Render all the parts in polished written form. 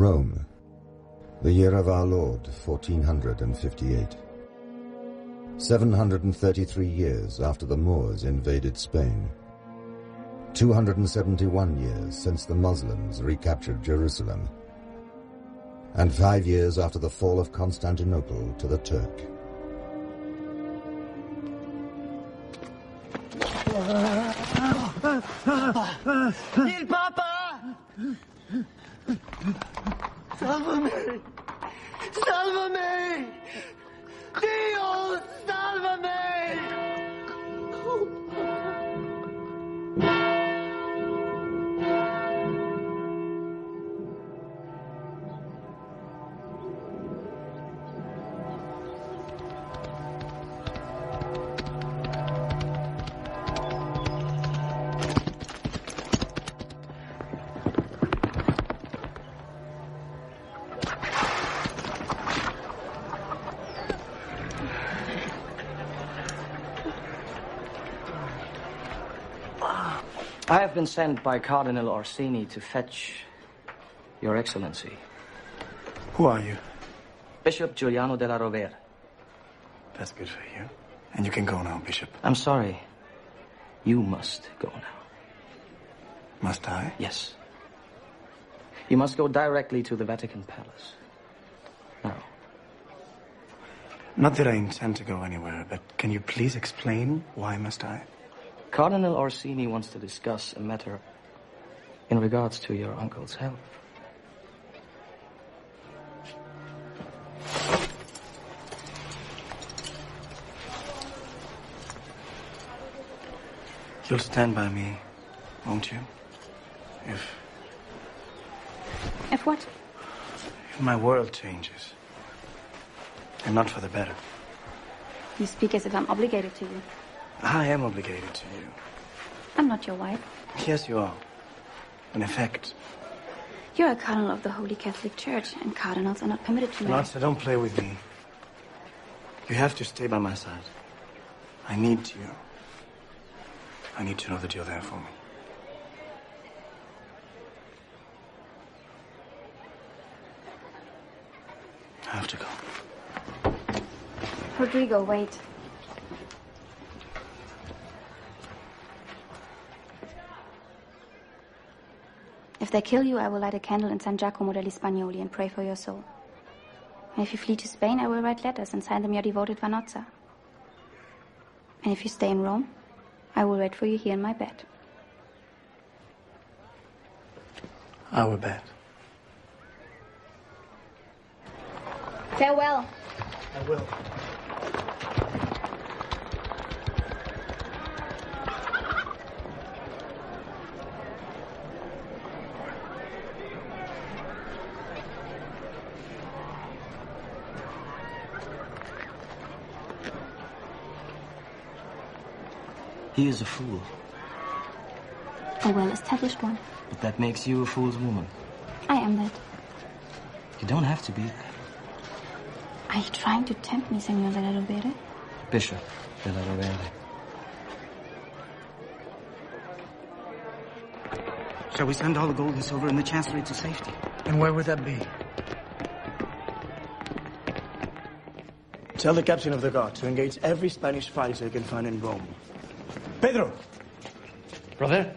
Rome, the year of our Lord, 1458. 733 years after the Moors invaded Spain. 271 years since the Muslims recaptured Jerusalem. And 5 years after the fall of Constantinople to the Turk. Il Papa! Salvami! Salvami! Dio, salvami! I have been sent by Cardinal Orsini to fetch Your Excellency. Who are you? Bishop Giuliano della Rovere. That's good for you. And you can go now, Bishop. I'm sorry. You must go now. Must I? Yes. You must go directly to the Vatican Palace. Now. Not that I intend to go anywhere, but can you please explain why must I? Cardinal Orsini wants to discuss a matter in regards to your uncle's health. You'll stand by me, won't you? If what? If my world changes. And not for the better. You speak as if I'm obligated to you. I am obligated to you. I'm not your wife. Yes, you are. In effect. You're a cardinal of the Holy Catholic Church, and cardinals are not permitted to marry. Martha, don't play with me. You have to stay by my side. I need you. I need to know that you're there for me. I have to go. Rodrigo, wait. If they kill you, I will light a candle in San Giacomo degli Spagnoli and pray for your soul. And if you flee to Spain, I will write letters and sign them your devoted Vanozza. And if you stay in Rome, I will wait for you here in my bed. Our bed. Farewell. I will. He is a fool. A well-established one. But that makes you a fool's woman. I am that. You don't have to be that. Are you trying to tempt me, Senor della Rovere? Bishop della Rovere. Shall we send all the gold and silver in the chancellery to safety? And where would that be? Tell the captain of the guard to engage every Spanish fighter he can find in Rome. Pedro! Brother?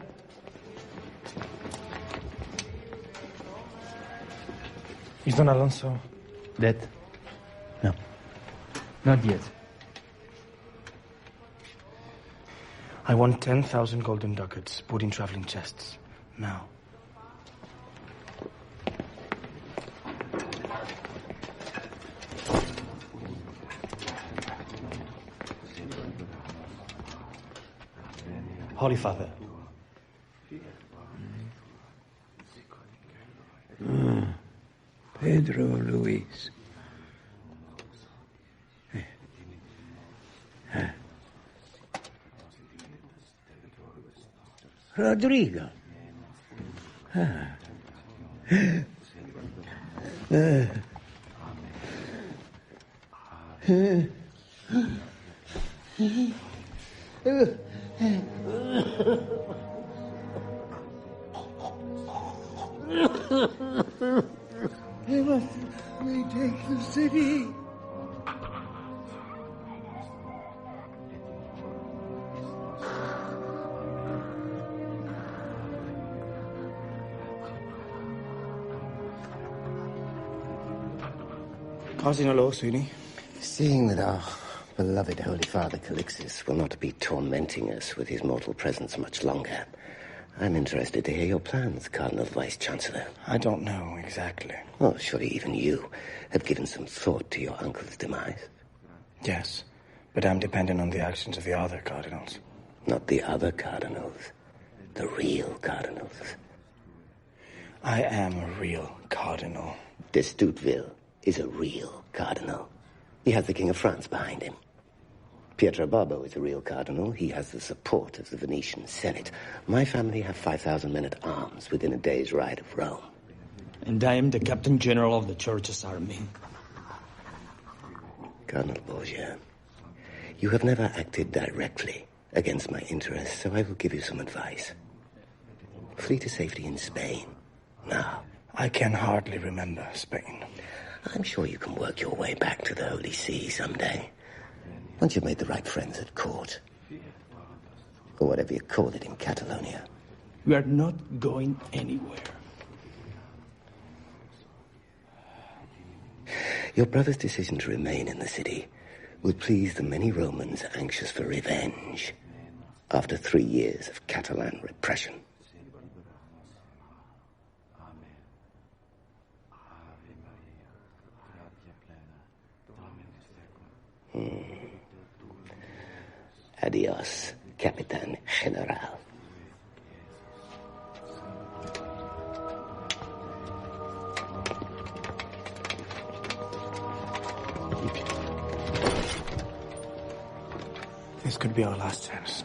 Is Don Alonso dead? No. Not yet. I want 10,000 golden ducats put in traveling chests. Now. Holy Father. Pedro Luis. Rodrigo. They must retake the city. Cardinal Orsini. Seeing that our beloved Holy Father Calixtus will not be tormenting us with his mortal presence much longer, I'm interested to hear your plans, Cardinal Vice-Chancellor. I don't know exactly. Well, surely even you have given some thought to your uncle's demise. Yes, but I'm dependent on the actions of the other cardinals. Not the other cardinals. The real cardinals. I am a real cardinal. D'Estouteville is a real cardinal. He has the King of France behind him. Pietro Barbo is a real cardinal. He has the support of the Venetian Senate. My family have 5,000 men at arms within a day's ride of Rome. And I am the Captain General of the Church's army. Cardinal Borgia, you have never acted directly against my interests, so I will give you some advice. Flee to safety in Spain. Now. I can hardly remember Spain. I'm sure you can work your way back to the Holy See someday. Once you've made the right friends at court. Or whatever you call it in Catalonia. We are not going anywhere. Your brother's decision to remain in the city will please the many Romans anxious for revenge after 3 years of Catalan repression. Adios, Capitan General. This could be our last chance.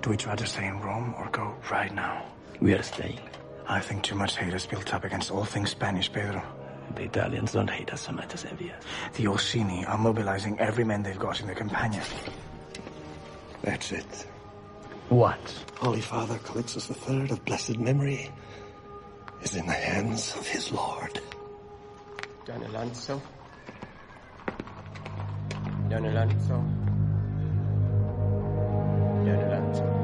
Do we try to stay in Rome or go right now? We are staying. I think too much hate has built up against all things Spanish, Pedro. The Italians don't hate us so much as envy us. The Orsini are mobilizing every man they've got in the Campagna. That's it. What? Holy Father Calixtus III of blessed memory is in the hands of his Lord. Don Alonso. Don Alonso. Don Alonso.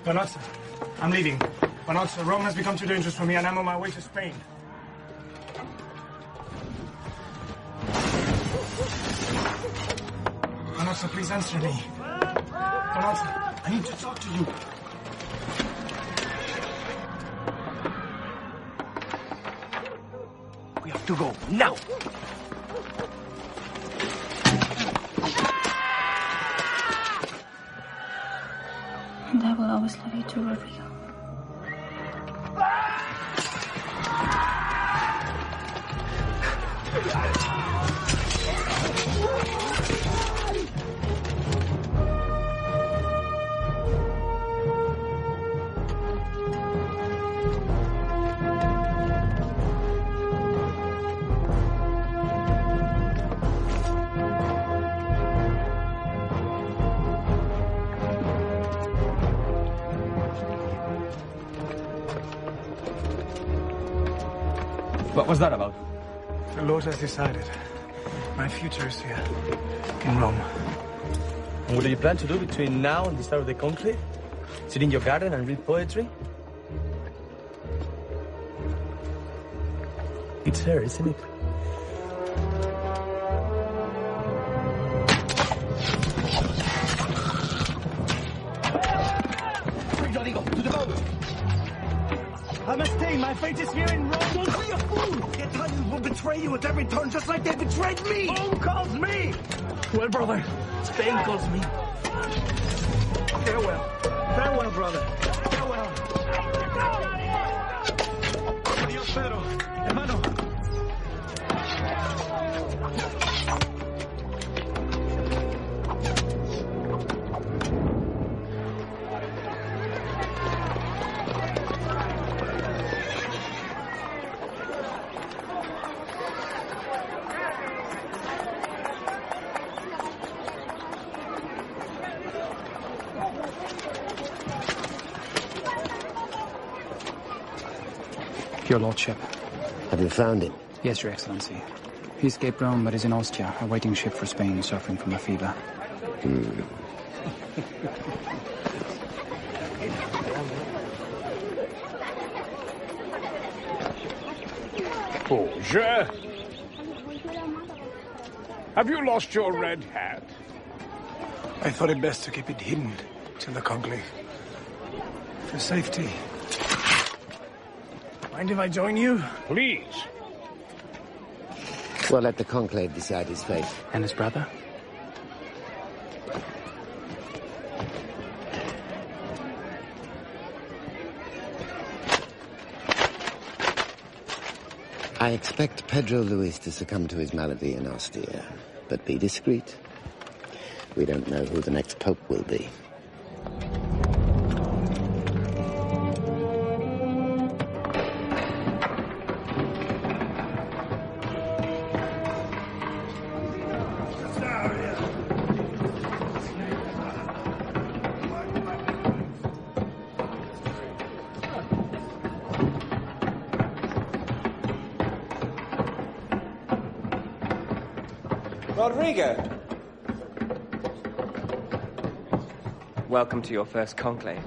Vanozza, I'm leaving. Vanozza, Rome has become too dangerous for me and I'm on my way to Spain. Vanozza, please answer me. Vanozza, I need to talk to you. We have to go now. And I will always love you too, Rodrigo. What was that about? The Lord has decided. My future is here. In Rome. And what do you plan to do between now and the start of the Conclave? Sit in your garden and read poetry? It's her, isn't it? Rodrigo, to the boat! I must stay. My fate is here in Rome. Don't be a fool! The Italians will betray you at every turn, just like they betrayed me! Rome calls me! Well, brother, Spain calls me. Farewell. Farewell, brother. Farewell. Adios, Pedro. Hermano. Your Lordship. Have you found him? Yes, Your Excellency. He escaped Rome, but is in Ostia, awaiting ship for Spain, suffering from a fever. Borgia? Have you lost your red hat? I thought it best to keep it hidden till the conclave. For safety. Mind if I join you? Please. Well, let the conclave decide his fate. And his brother? I expect Pedro Luis to succumb to his malady in Ostia, but be discreet. We don't know who the next pope will be. Rodrigo! Welcome to your first conclave.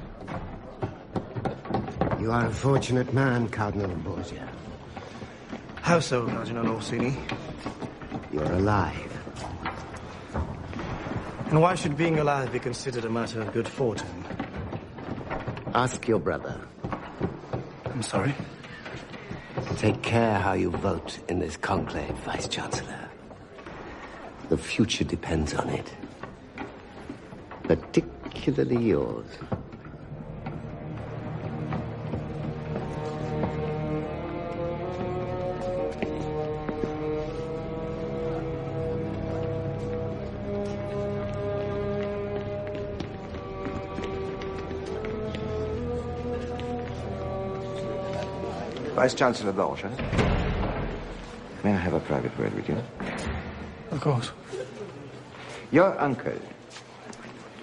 You are a fortunate man, Cardinal Borgia. How so, Cardinal Orsini? You're alive. And why should being alive be considered a matter of good fortune? Ask your brother. I'm sorry? Take care how you vote in this conclave, Vice-Chancellor. The future depends on it. Particularly yours. Vice-Chancellor Borgia, may I have a private word with you? Of course. Your uncle,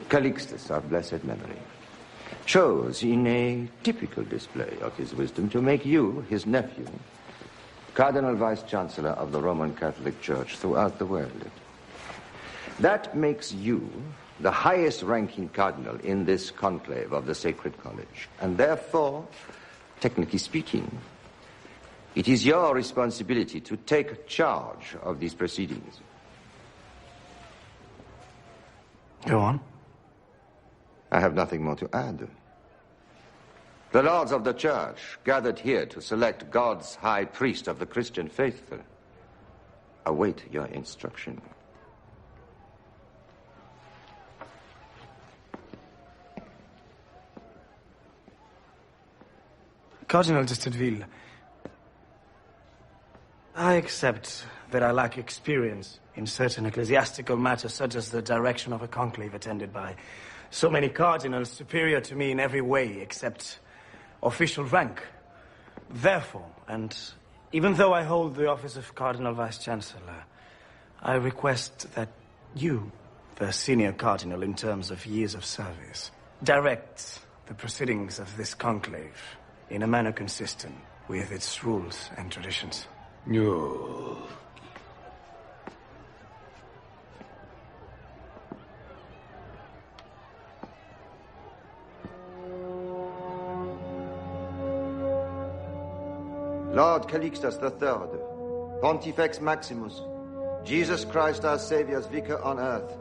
Calixtus of blessed memory, chose in a typical display of his wisdom to make you, his nephew, Cardinal Vice-Chancellor of the Roman Catholic Church throughout the world. That makes you the highest-ranking cardinal in this conclave of the Sacred College, and therefore, technically speaking, it is your responsibility to take charge of these proceedings. Go on. I have nothing more to add. The lords of the church gathered here to select God's high priest of the Christian faithful await your instruction. Cardinal de Stedville, I accept that I lack experience in certain ecclesiastical matters, such as the direction of a conclave attended by so many cardinals superior to me in every way except official rank. Therefore, and even though I hold the office of Cardinal Vice-Chancellor, I request that you, the senior cardinal in terms of years of service, direct the proceedings of this conclave in a manner consistent with its rules and traditions. No. Lord Calixtus III, Pontifex Maximus, Jesus Christ our Savior's vicar on earth,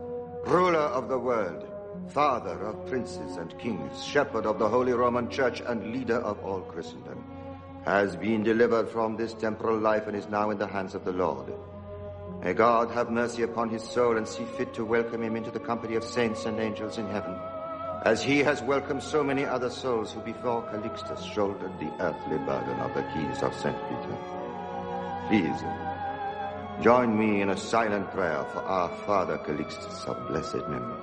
ruler of the world, father of princes and kings, shepherd of the Holy Roman Church and leader of all Christendom, has been delivered from this temporal life and is now in the hands of the Lord. May God have mercy upon his soul and see fit to welcome him into the company of saints and angels in heaven, as he has welcomed so many other souls who before Calixtus shouldered the earthly burden of the keys of St. Peter. Please, join me in a silent prayer for our Father Calixtus of blessed memory.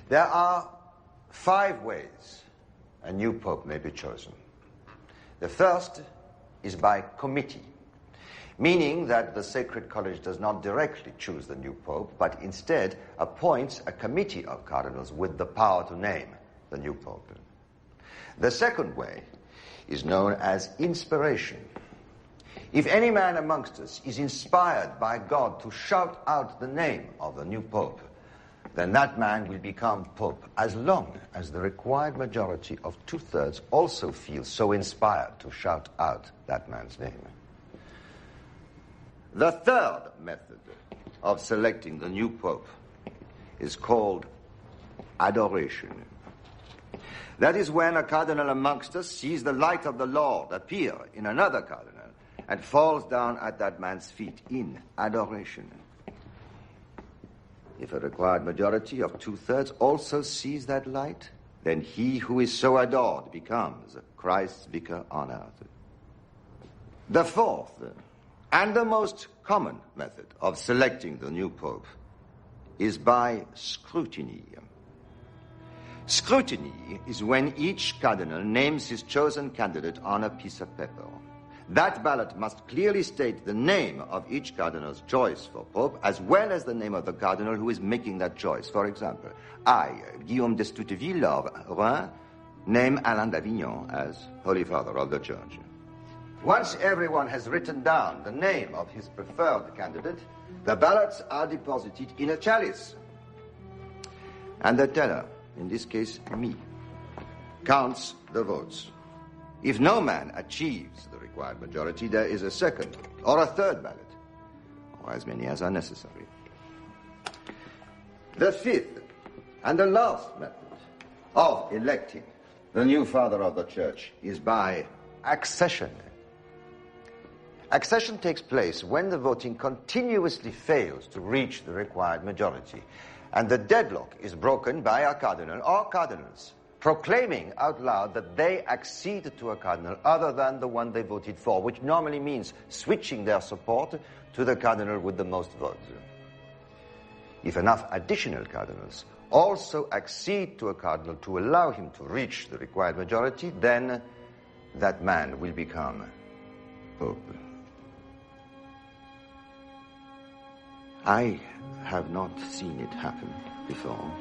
There are 5 ways a new pope may be chosen. The first is by committee, meaning that the Sacred College does not directly choose the new pope, but instead appoints a committee of cardinals with the power to name the new pope. The second way is known as inspiration. If any man amongst us is inspired by God to shout out the name of the new pope, then that man will become pope as long as the required majority of 2/3 also feels so inspired to shout out that man's name. The third method of selecting the new pope is called adoration. That is when a cardinal amongst us sees the light of the Lord appear in another cardinal and falls down at that man's feet in adoration. If a required majority of 2/3 also sees that light, then he who is so adored becomes Christ's vicar on earth. The fourth and the most common method of selecting the new pope is by scrutiny. Scrutiny is when each cardinal names his chosen candidate on a piece of paper. That ballot must clearly state the name of each cardinal's choice for pope, as well as the name of the cardinal who is making that choice. For example, I, Guillaume d'Estouteville of Rouen, name Alain d'Avignon as Holy Father of the Church. Once everyone has written down the name of his preferred candidate, the ballots are deposited in a chalice. And the teller, in this case me, counts the votes. If no man achieves the required majority, there is a second or a third ballot, or as many as are necessary. The fifth and the last method of electing the new father of the church is by accession. Accession takes place when the voting continuously fails to reach the required majority, and the deadlock is broken by a cardinal or cardinals proclaiming out loud that they accede to a cardinal other than the one they voted for, which normally means switching their support to the cardinal with the most votes. If enough additional cardinals also accede to a cardinal to allow him to reach the required majority, then that man will become pope. I have not seen it happen before,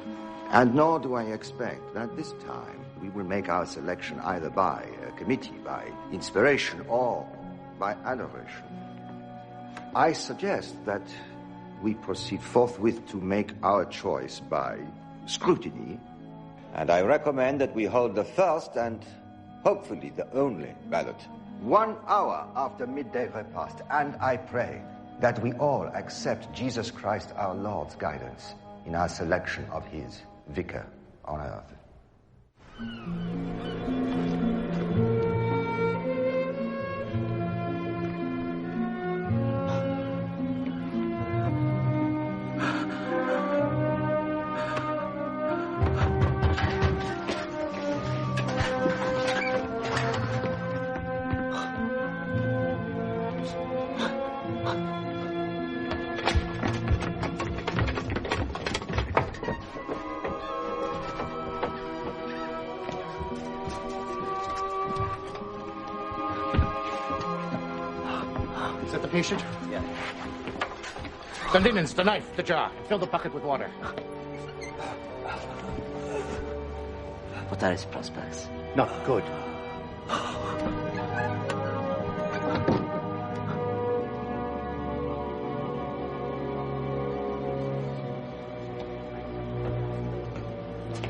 and nor do I expect that this time we will make our selection either by a committee, by inspiration, or by adoration. I suggest that we proceed forthwith to make our choice by scrutiny, and I recommend that we hold the first and hopefully the only ballot 1 hour after midday repast, and I pray that we all accept Jesus Christ our Lord's guidance in our selection of his vicar on earth. Yeah. The linens, the knife, the jar. Fill the bucket with water. What are his prospects? Not good.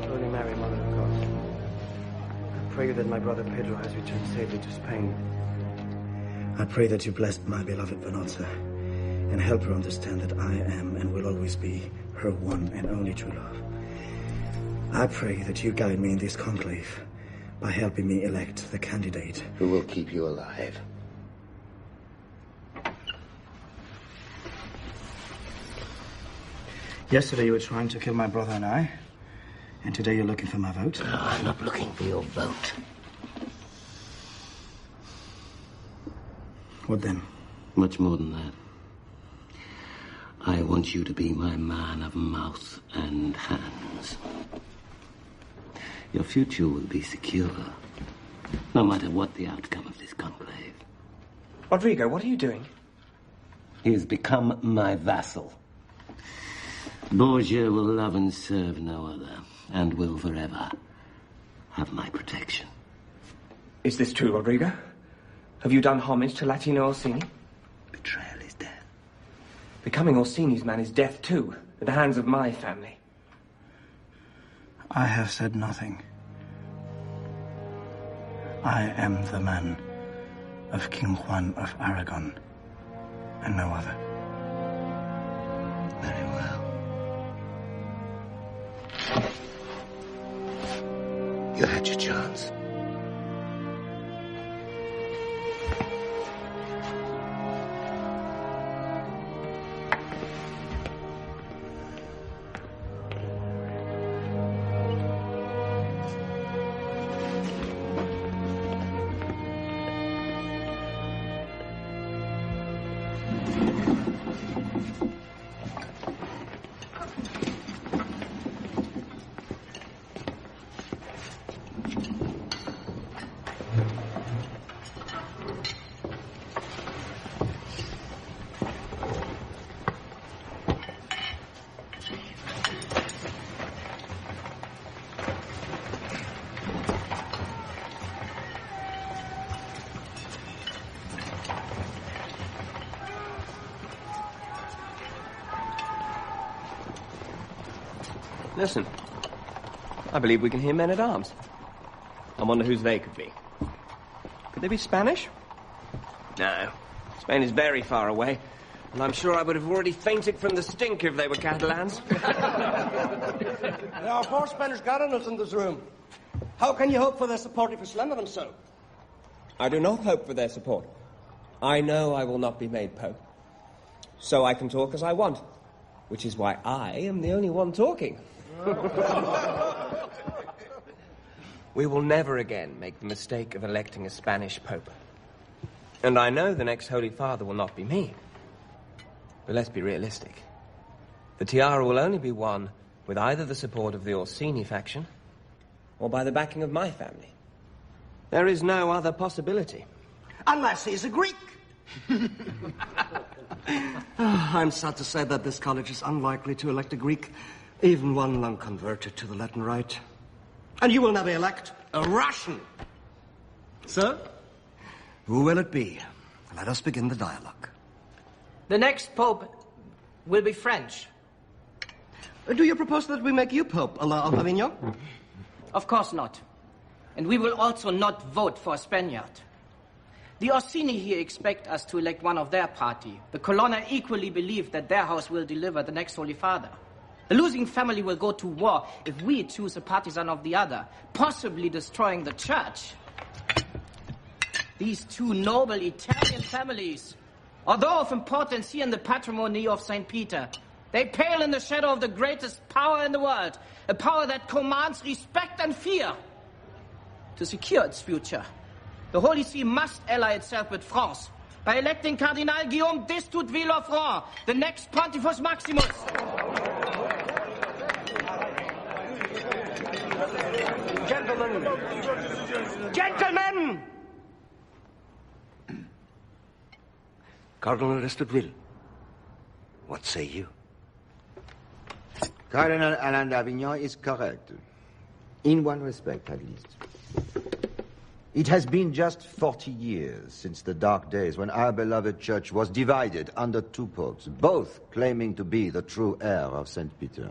Holy Mary, Mother of God, I pray that my brother Pedro has returned safely to Spain. I pray that you bless my beloved Vanozza and help her understand that I am and will always be her one and only true love. I pray that you guide me in this conclave by helping me elect the candidate who will keep you alive. Yesterday you were trying to kill my brother and I, and today you're looking for my vote? No, I'm not looking for your vote. What then? Much more than that. I want you to be my man of mouth and hands. Your future will be secure, no matter what the outcome of this conclave. Rodrigo, what are you doing? He has become my vassal. Borgia will love and serve no other, and will forever have my protection. Is this true, Rodrigo? Have you done homage to Latino Orsini? Betrayal is death. Becoming Orsini's man is death too, at the hands of my family. I have said nothing. I am the man of King Juan of Aragon, and no other. Very well. You had your chance. Listen, I believe we can hear men at arms. I wonder whose they could be. Could they be Spanish? No. Spain is very far away, and I'm sure I would have already fainted from the stink if they were Catalans. There are 4 Spanish cardinals in this room. How can you hope for their support if you slander them so? I do not hope for their support. I know I will not be made Pope. So I can talk as I want, which is why I am the only one talking. We will never again make the mistake of electing a Spanish Pope. And I know the next Holy Father will not be me. But let's be realistic. The tiara will only be won with either the support of the Orsini faction or by the backing of my family. There is no other possibility. Unless he's a Greek. I'm sad to say that this college is unlikely to elect a Greek, even one long converted to the Latin Rite. And you will never elect a Russian. So, who will it be? Let us begin the dialogue. The next Pope will be French. Do you propose that we make you Pope, a la Avignon? Of course not. And we will also not vote for a Spaniard. The Orsini here expect us to elect one of their party. The Colonna equally believe that their house will deliver the next Holy Father. The losing family will go to war if we choose a partisan of the other, possibly destroying the church. These 2 noble Italian families, although of importance here in the patrimony of St. Peter, they pale in the shadow of the greatest power in the world, a power that commands respect and fear. To secure its future, the Holy See must ally itself with France by electing Cardinal Guillaume d'Estoute Villefranc, the next Pontifex Maximus. Gentlemen! Cardinal d'Estouteville, what say you? Cardinal Alain d'Avignon is correct. In one respect, at least. It has been just 40 years since the dark days when our beloved church was divided under 2 popes, both claiming to be the true heir of St. Peter.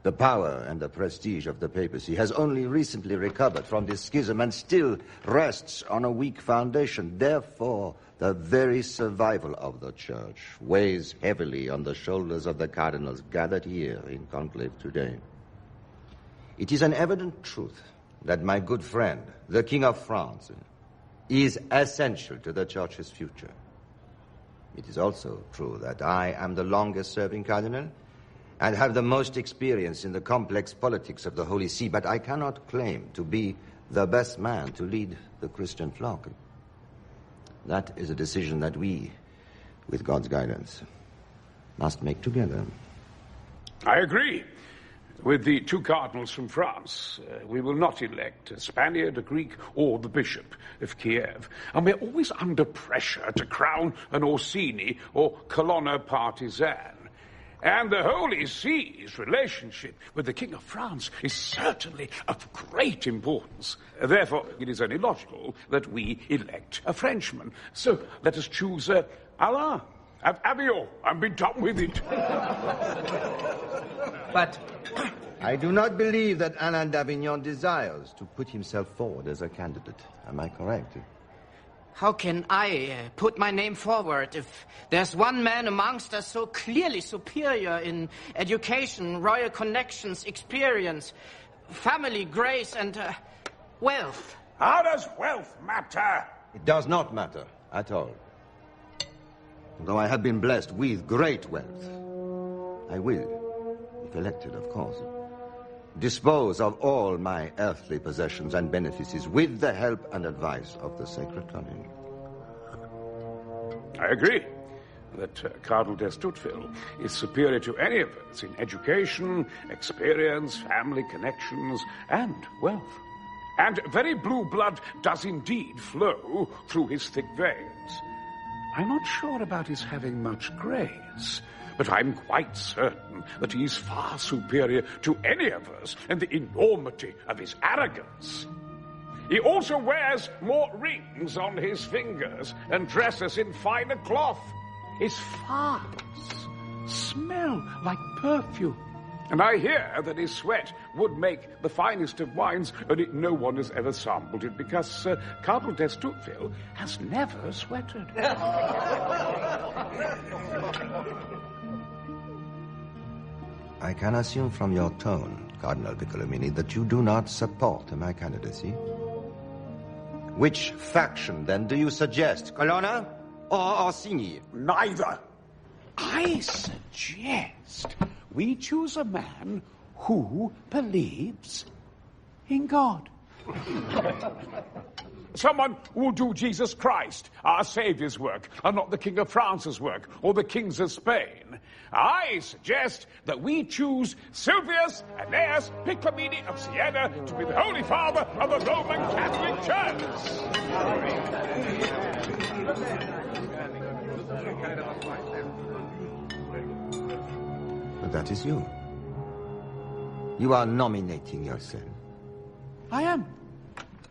The power and the prestige of the papacy has only recently recovered from this schism and still rests on a weak foundation. Therefore, the very survival of the church weighs heavily on the shoulders of the cardinals gathered here in conclave today. It is an evident truth that my good friend, the King of France, is essential to the church's future. It is also true that I am the longest-serving cardinal and have the most experience in the complex politics of the Holy See, but I cannot claim to be the best man to lead the Christian flock. That is a decision that we, with God's guidance, must make together. I agree. With the two cardinals from France, we will not elect a Spaniard, a Greek, or the Bishop of Kiev. And we're always under pressure to crown an Orsini or Colonna partisan. And the Holy See's relationship with the King of France is certainly of great importance. Therefore, it is only logical that we elect a Frenchman. So let us choose Alain. Avignon, and be done with it. But I do not believe that Alain d'Avignon desires to put himself forward as a candidate. Am I correct? How can I put my name forward if there's one man amongst us so clearly superior in education, royal connections, experience, family, grace, and wealth? How does wealth matter? It does not matter at all. Though I have been blessed with great wealth, I will, if elected, of course, dispose of all my earthly possessions and benefices with the help and advice of the sacred college. I agree that Cardinal d'Estouteville is superior to any of us in education, experience, family connections, and wealth. And very blue blood does indeed flow through his thick veins. I'm not sure about his having much grace, but I'm quite certain that he is far superior to any of us in the enormity of his arrogance. He also wears more rings on his fingers and dresses in finer cloth. His farts smell like perfume. And I hear that his sweat would make the finest of wines, only no one has ever sampled it because Cardinal d'Estouteville has never sweated. I can assume from your tone, Cardinal Piccolomini, that you do not support my candidacy. Which faction, then, do you suggest? Colonna or Orsini? Neither. I suggest we choose a man who believes in God. Someone who will do Jesus Christ, our Saviour's work, and not the King of France's work, or the Kings of Spain. I suggest that we choose Silvius Aeneas Piccolomini of Siena to be the Holy Father of the Roman Catholic Church. But that is you. You are nominating yourself. I am.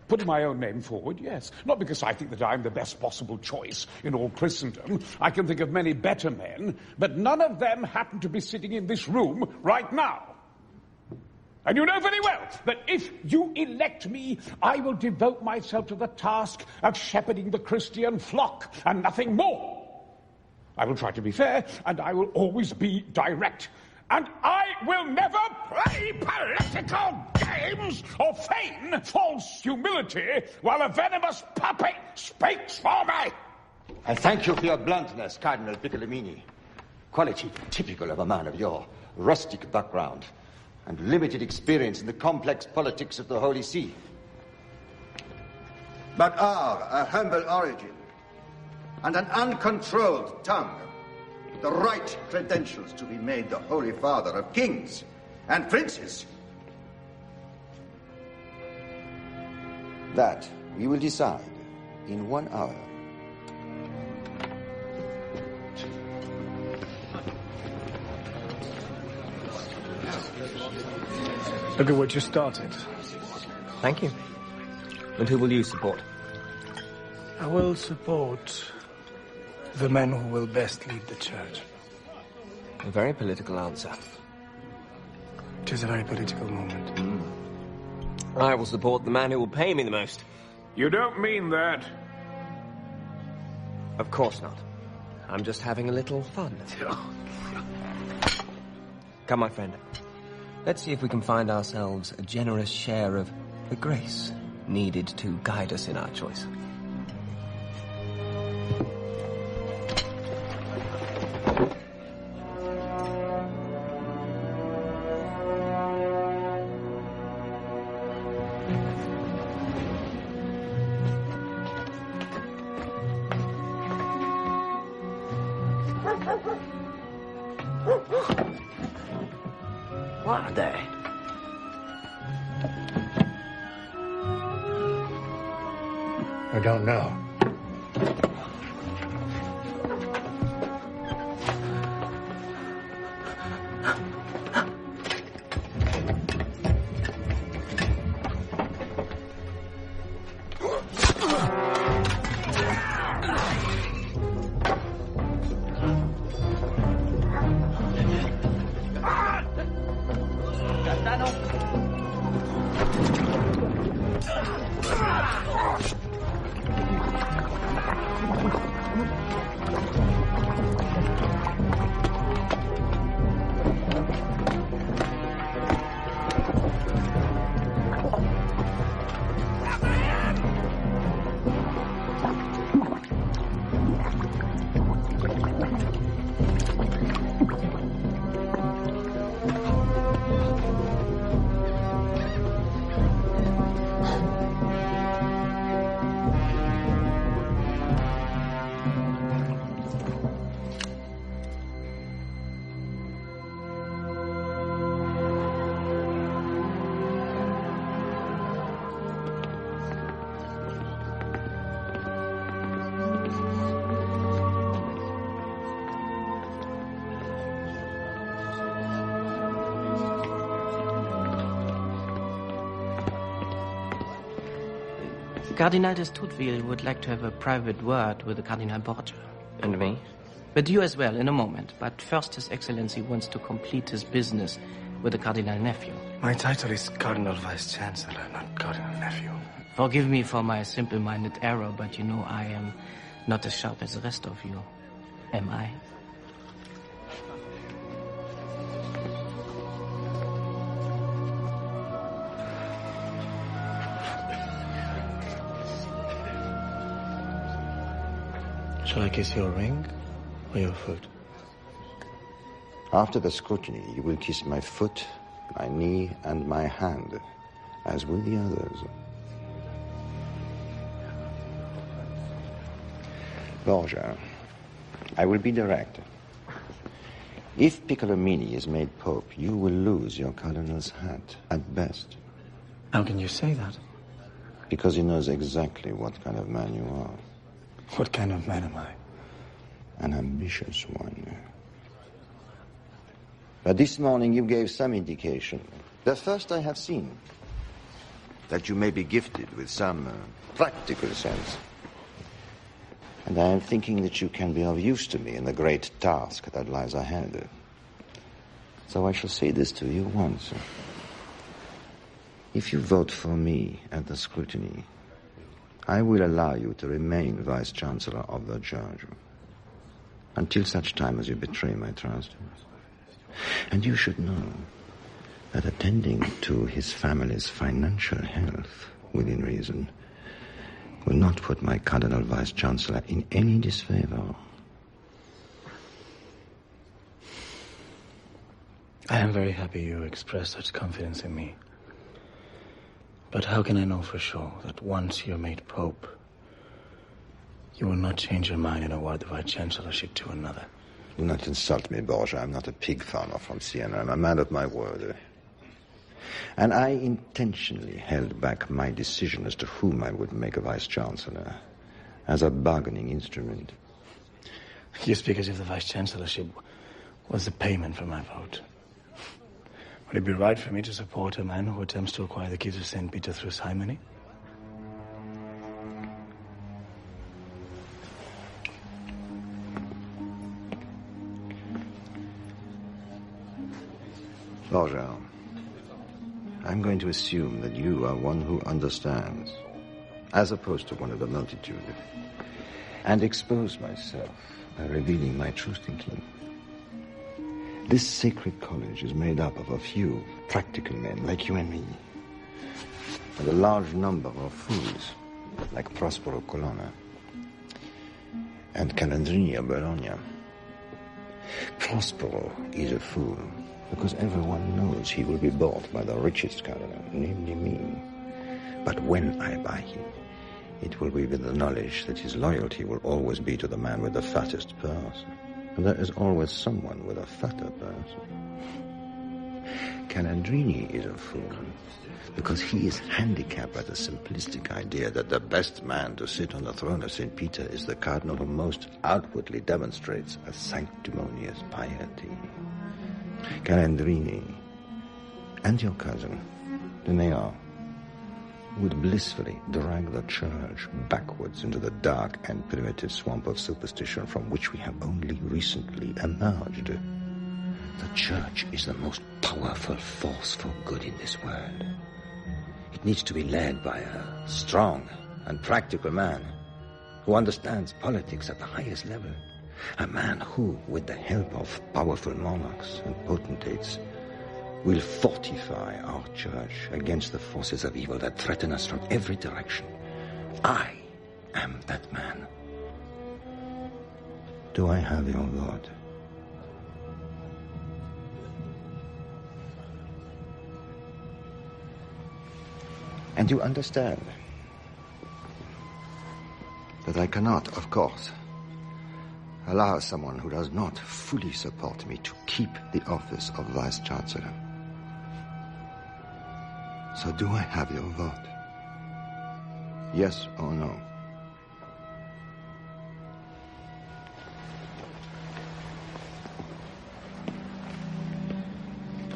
Putting my own name forward, yes. Not because I think that I'm the best possible choice in all Christendom. I can think of many better men, but none of them happen to be sitting in this room right now. And you know very well that if you elect me, I will devote myself to the task of shepherding the Christian flock and nothing more. I will try to be fair, and I will always be direct. And I will never play political games or feign false humility while a venomous puppet speaks for me. I thank you for your bluntness, Cardinal Piccolomini. Quality typical of a man of your rustic background and limited experience in the complex politics of the Holy See. But a humble origin and an uncontrolled tongue, the right credentials to be made the Holy Father of kings and princes. That we will decide in 1 hour. Look at what you started. Thank you. And who will you support? I will support the men who will best lead the church. A very political answer. It is a very political moment. I will support the man who will pay me the most. You don't mean that? Of course not. I'm just having a little fun. Come, my friend. Let's see if we can find ourselves a generous share of the grace needed to guide us in our choice. What are they? I don't know. Cardinal d'Estouteville would like to have a private word with the Cardinal Borgia. And me? But you as well, in a moment. But first, His Excellency wants to complete his business with the Cardinal Nephew. My title is Cardinal Vice-Chancellor, not Cardinal Nephew. Forgive me for my simple-minded error, but you know I am not as sharp as the rest of you. Am I? Shall I kiss your ring or your foot? After the scrutiny, you will kiss my foot, my knee, and my hand, as will the others. Borgia, I will be direct. If Piccolomini is made pope, you will lose your cardinal's hat, at best. How can you say that? Because he knows exactly what kind of man you are. What kind of man am I? An ambitious one. But this morning you gave some indication, the first I have seen, that you may be gifted with some practical sense. And I am thinking that you can be of use to me in the great task that lies ahead. So I shall say this to you once. If you vote for me at the scrutiny, I will allow you to remain Vice-Chancellor of the Church until such time as you betray my trust. And you should know that attending to his family's financial health, within reason, will not put my Cardinal Vice-Chancellor in any disfavor. I am very happy you express such confidence in me. But how can I know for sure that once you're made Pope, you will not change your mind and award the Vice-Chancellorship to another? Do not insult me, Borgia. I'm not a pig farmer from Siena. I'm a man of my word. And I intentionally held back my decision as to whom I would make a Vice-Chancellor as a bargaining instrument. You speak as if the Vice-Chancellorship was the payment for my vote. Would it be right for me to support a man who attempts to acquire the keys of St. Peter through simony? Borgia, I'm going to assume that you are one who understands, as opposed to one of the multitude, and expose myself by revealing my true thinking. This sacred college is made up of a few practical men like you and me, and a large number of fools like Prospero Colonna and Calandrini of Bologna. Prospero is a fool because everyone knows he will be bought by the richest cardinal, namely me. But when I buy him, it will be with the knowledge that his loyalty will always be to the man with the fattest purse. And there is always someone with a fatter purse. Calandrini is a fool because he is handicapped by the simplistic idea that the best man to sit on the throne of St. Peter is the cardinal who most outwardly demonstrates a sanctimonious piety. Calandrini and your cousin, the mayor, would blissfully drag the church backwards into the dark and primitive swamp of superstition from which we have only recently emerged. The church is the most powerful force for good in this world. It needs to be led by a strong and practical man who understands politics at the highest level. A man who, with the help of powerful monarchs and potentates, will fortify our church against the forces of evil that threaten us from every direction. I am that man. Do I have your vote? And you understand that I cannot, of course, allow someone who does not fully support me to keep the office of Vice-Chancellor. So do I have your vote? Yes or no?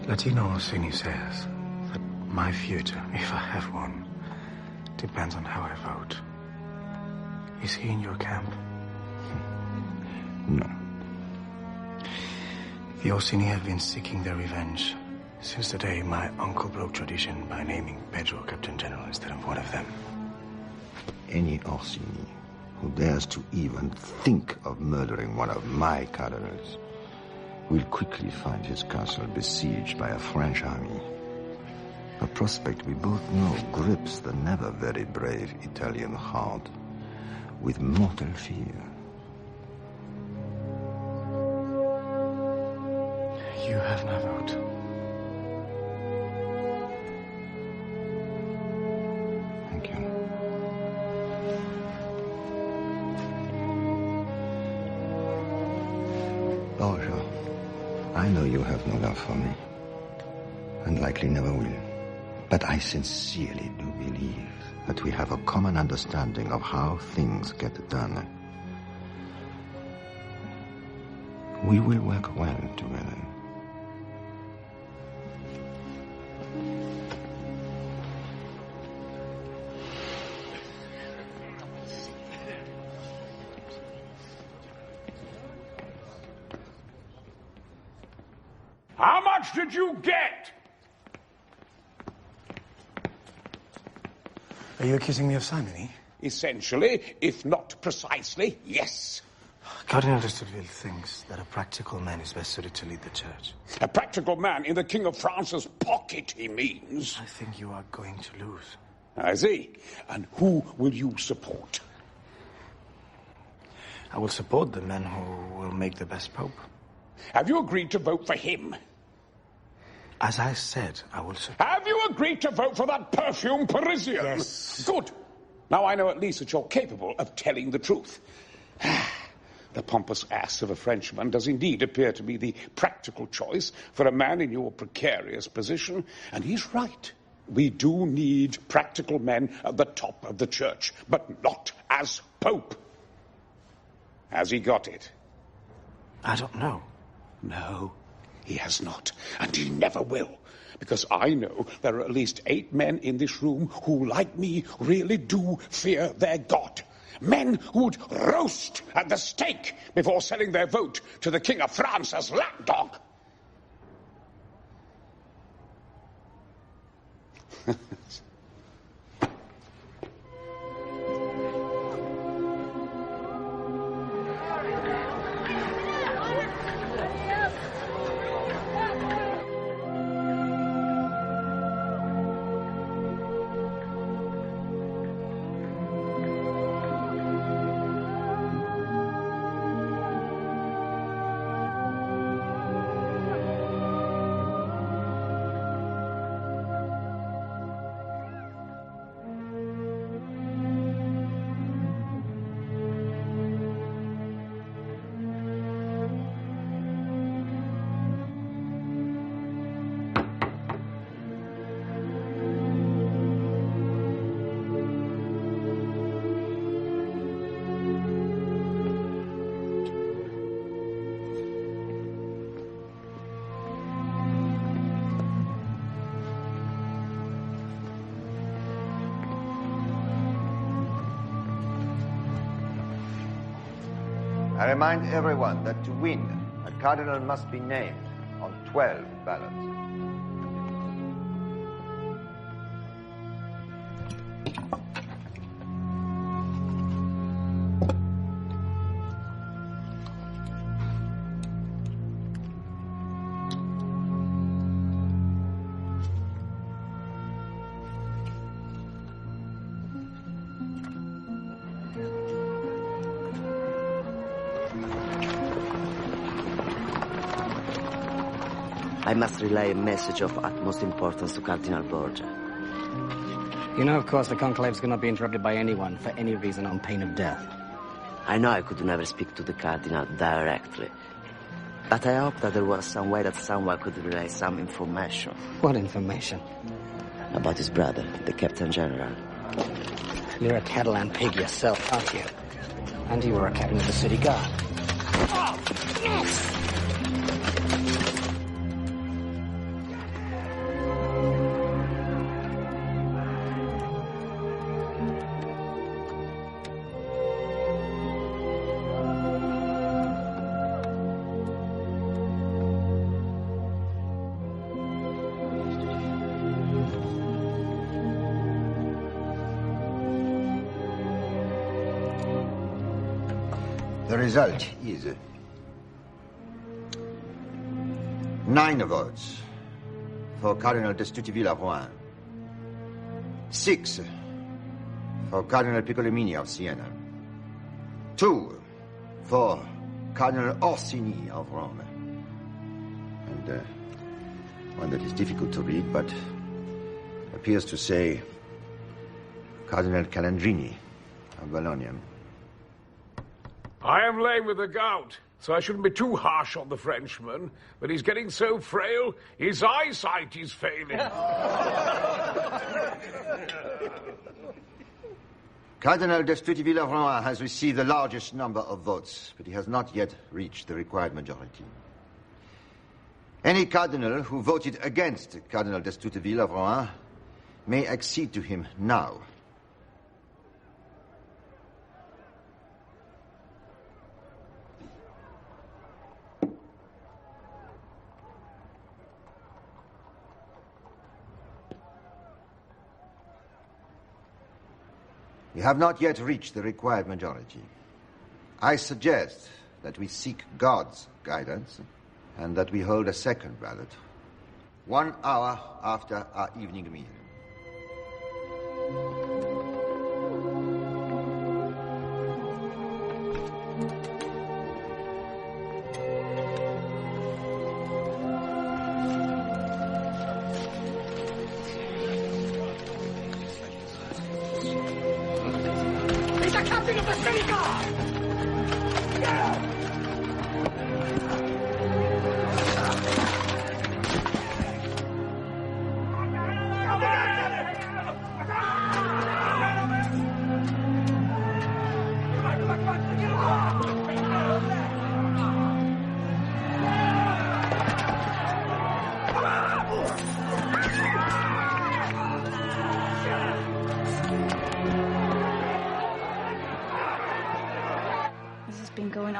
Latino Orsini says that my future, if I have one, depends on how I vote. Is he in your camp? No. The Orsini have been seeking their revenge since the day my uncle broke tradition by naming Pedro Captain General instead of one of them. Any Orsini who dares to even think of murdering one of my cardinals will quickly find his castle besieged by a French army. A prospect we both know grips the never very brave Italian heart with mortal fear. You have my vote. Thank you. Borgia, I know you have no love for me, and likely never will. But I sincerely do believe that we have a common understanding of how things get done. We will work well together. How much did you get? Are you accusing me of simony? Essentially, if not precisely, yes. Cardinal de Sotteville thinks that a practical man is best suited to lead the church. A practical man in the King of France's pocket, he means. I think you are going to lose. I see. And who will you support? I will support the man who will make the best pope. Have you agreed to vote for him? As I said, I will support... Have you agreed to vote for that perfume Parisian? Yes. Good. Now I know at least that you're capable of telling the truth. The pompous ass of a Frenchman does indeed appear to be the practical choice for a man in your precarious position, and he's right. We do need practical men at the top of the church, but not as Pope. Has he got it? I don't know. No, he has not, and he never will. Because I know there are at least 8 men in this room who, like me, really do fear their God. Men who would roast at the stake before selling their vote to the King of France as lapdog. I remind everyone that to win, a cardinal must be named on 12 ballots. I must relay a message of utmost importance to Cardinal Borgia. You know, of course, the conclave is going to be interrupted by anyone for any reason on pain of death. I know I could never speak to the Cardinal directly, but I hope that there was some way that someone could relay some information. What information? About his brother, the Captain General. You're a Catalan pig yourself, aren't you? And you were a captain of the city guard. The result is 9 votes for Cardinal d'Estouteville Villeroy, 6 for Cardinal Piccolomini of Siena, 2 for Cardinal Orsini of Rome, and one that is difficult to read but appears to say Cardinal Calandrini of Bologna. I am lame with the gout, so I shouldn't be too harsh on the Frenchman, but he's getting so frail, his eyesight is failing. Cardinal d'Estouteville Villeroy has received the largest number of votes, but he has not yet reached the required majority. Any cardinal who voted against Cardinal d'Estouteville Villeroy may accede to him now. We have not yet reached the required majority. I suggest that we seek God's guidance and that we hold a second ballot 1 hour after our evening meal.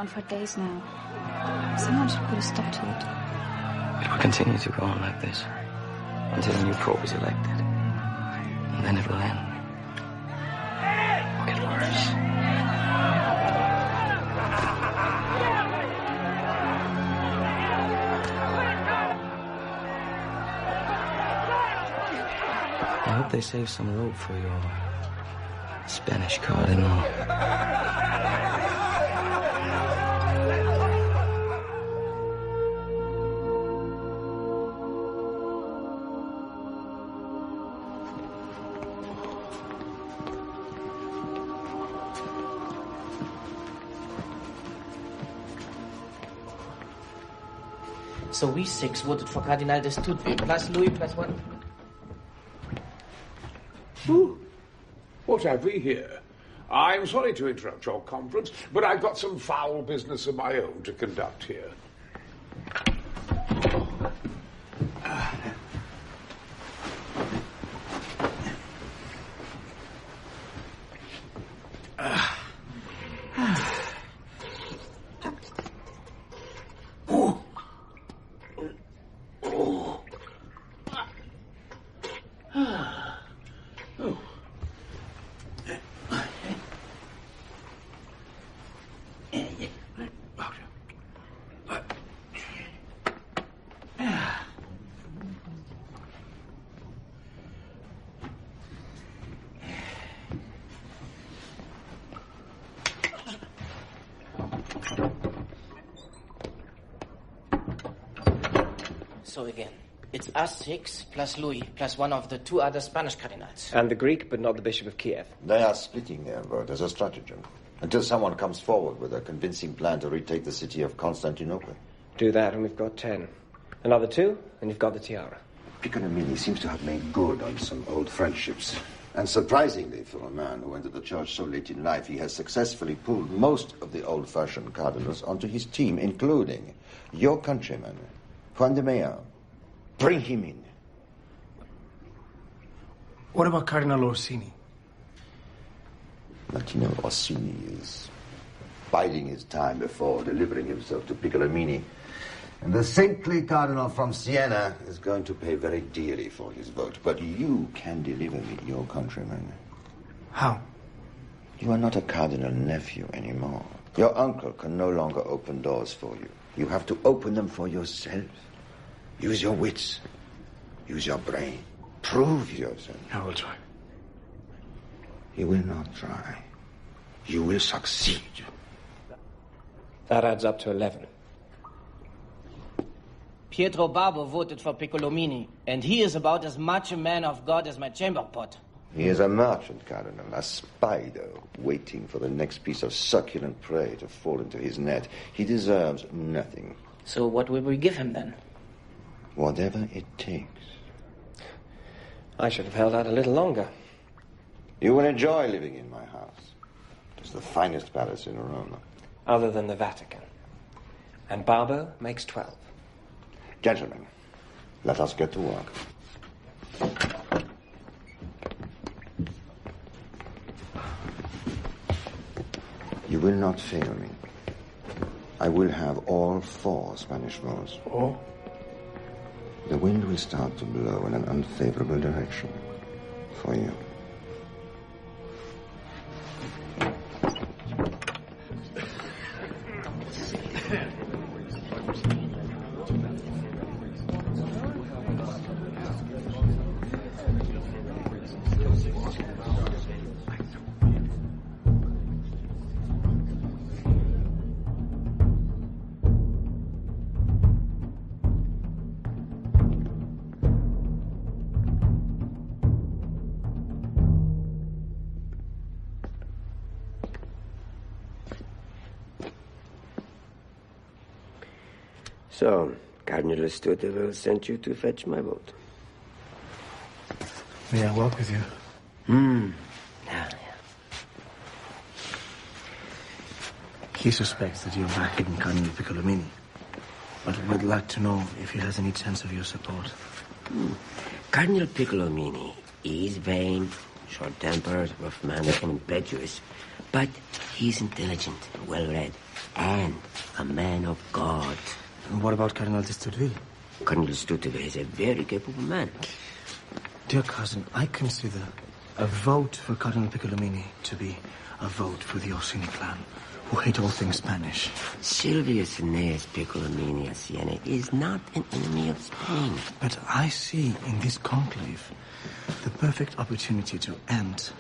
For days now. Someone should put a stop to it. It will continue to go on like this until a new pope is elected. And then it will end. Or get worse. I hope they save some rope for your Spanish cardinal. So we 6 voted for Cardinal d'Estouteville, plus Louis, plus one. What have we here? I'm sorry to interrupt your conference, but I've got some foul business of my own to conduct here. So again, it's us 6 plus Louis plus one of the 2 other Spanish cardinals. And the Greek, but not the Bishop of Kiev. They are splitting their vote as a stratagem until someone comes forward with a convincing plan to retake the city of Constantinopla. Do that and we've got 10. Another 2 and you've got the tiara. Piccolomini seems to have made good on some old friendships. And surprisingly, for a man who entered the church so late in life, he has successfully pulled most of the old-fashioned cardinals onto his team, including your countryman, Juan de Mea. Bring him in. What about Cardinal Orsini? Martino Orsini is biding his time before delivering himself to Piccolomini. And the saintly cardinal from Siena is going to pay very dearly for his vote. But you can deliver me your countryman. How? You are not a cardinal nephew anymore. Your uncle can no longer open doors for you. You have to open them for yourself. Use your wits. Use your brain. Prove yourself. I will try. You will not try. You will succeed. That adds up to 11. Pietro Barbo voted for Piccolomini, and he is about as much a man of God as my chamber pot. He is a merchant cardinal, a spider, waiting for the next piece of succulent prey to fall into his net. He deserves nothing. So what will we give him then? Whatever it takes. I should have held out a little longer. You will enjoy living in my house. It is the finest palace in Rome. Other than the Vatican. And Barbo makes 12. Gentlemen, let us get to work. You will not fail me. I will have all 4 Spanish votes. Oh? The wind will start to blow in an unfavorable direction for you. So, Cardinal Estude will send you to fetch my vote. May I walk with you? Yeah. He suspects that you're backing Cardinal Piccolomini, but would like to know if he has any chance of your support. Cardinal Piccolomini is vain, short-tempered, rough-mannered, and impetuous, but he's intelligent, well-read, and a man of God. And what about Cardinal d'Estouteville? Cardinal d'Estouteville is a very capable man. Dear cousin, I consider a vote for Cardinal Piccolomini to be a vote for the Orsini clan, who hate all things Spanish. Silvius Aeneas Piccolomini of Siena is not an enemy of Spain. But I see in this conclave the perfect opportunity to end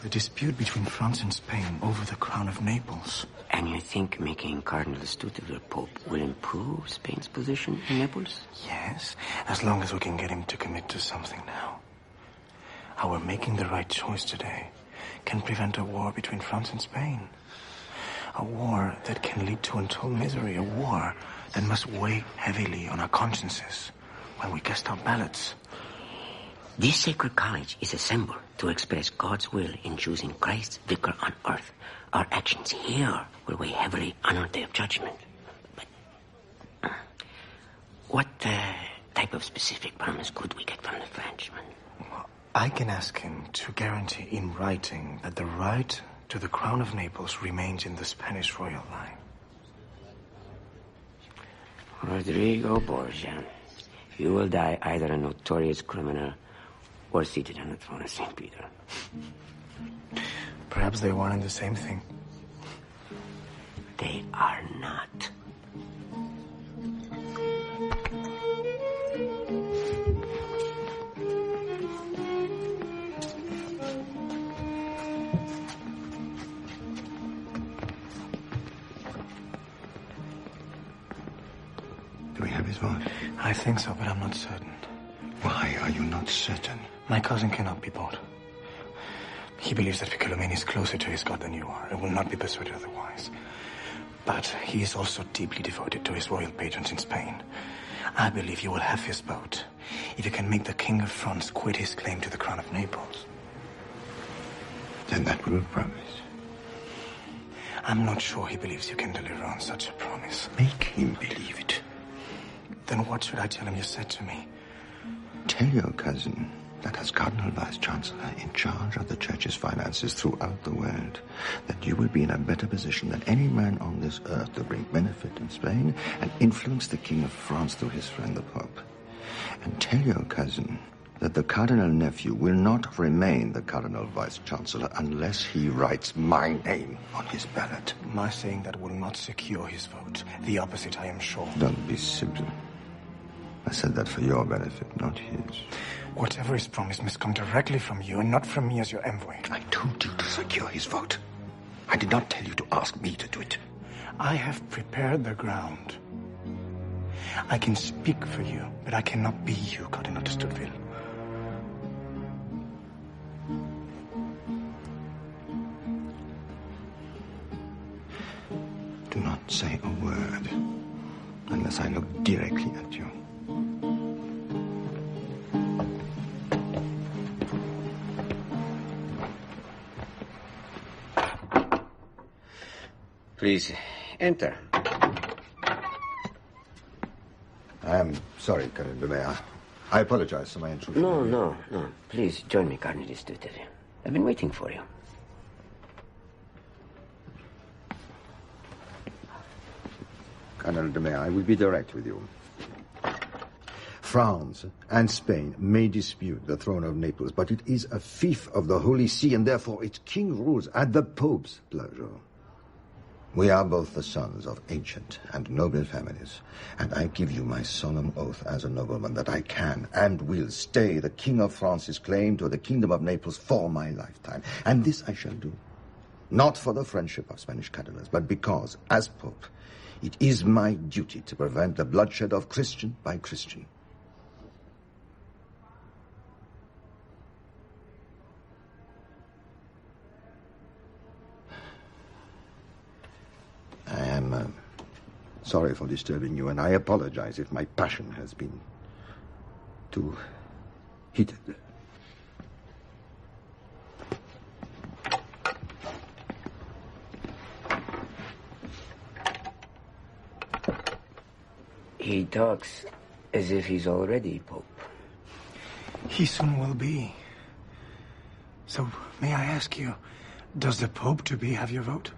the dispute between France and Spain over the crown of Naples. And you think making Cardinal Estutiville Pope will improve Spain's position in Naples? Yes, as long as we can get him to commit to something now. Our making the right choice today can prevent a war between France and Spain. A war that can lead to untold misery. A war that must weigh heavily on our consciences when we cast our ballots. This sacred college is a symbol to express God's will in choosing Christ's vicar on earth. Our actions here will weigh heavily on our day of judgment. But what type of specific promise could we get from the Frenchman? I can ask him to guarantee in writing that the right to the crown of Naples remains in the Spanish royal line. Rodrigo Borgia, you will die either a notorious criminal or seated on the throne of St. Peter. Perhaps they wanted the same thing. They are not. Do we have his vote? I think so, but I'm not certain. Why are you not certain? My cousin cannot be bought. He believes that Piccolomini is closer to his God than you are, and will not be persuaded otherwise. But he is also deeply devoted to his royal patrons in Spain. I believe you will have his vote if you can make the King of France quit his claim to the crown of Naples. Then that will promise. I'm not sure he believes you can deliver on such a promise. Make him believe it. Then what should I tell him you said to me? Tell your cousin that as Cardinal Vice-Chancellor in charge of the Church's finances throughout the world, that you will be in a better position than any man on this earth to bring benefit in Spain and influence the King of France through his friend the Pope. And tell your cousin that the Cardinal nephew will not remain the Cardinal Vice-Chancellor unless he writes my name on his ballot. My saying that will not secure his vote. The opposite, I am sure. Don't be simple. I said that for your benefit, not his. Whatever is promised must come directly from you and not from me as your envoy. I told you to secure his vote. I did not tell you to ask me to do it. I have prepared the ground. I can speak for you, but I cannot be you, Cardinal de Stouteville. Do not say a word unless I look directly at you. Please, enter. I am sorry, Cardinal de Mayor. I apologize for my intrusion. No. Please, join me, Cardinal de Stouteville. I've been waiting for you. Cardinal de Mayor, I will be direct with you. France and Spain may dispute the throne of Naples, but it is a fief of the Holy See, and therefore its king rules at the Pope's pleasure. We are both the sons of ancient and noble families, and I give you my solemn oath as a nobleman that I can and will stay the King of France's claim to the Kingdom of Naples for my lifetime. And this I shall do, not for the friendship of Spanish cardinals, but because, as Pope, it is my duty to prevent the bloodshed of Christian by Christian. I am sorry for disturbing you, and I apologize if my passion has been too heated. He talks as if he's already Pope. He soon will be. So, may I ask you, does the Pope-to-be have your vote?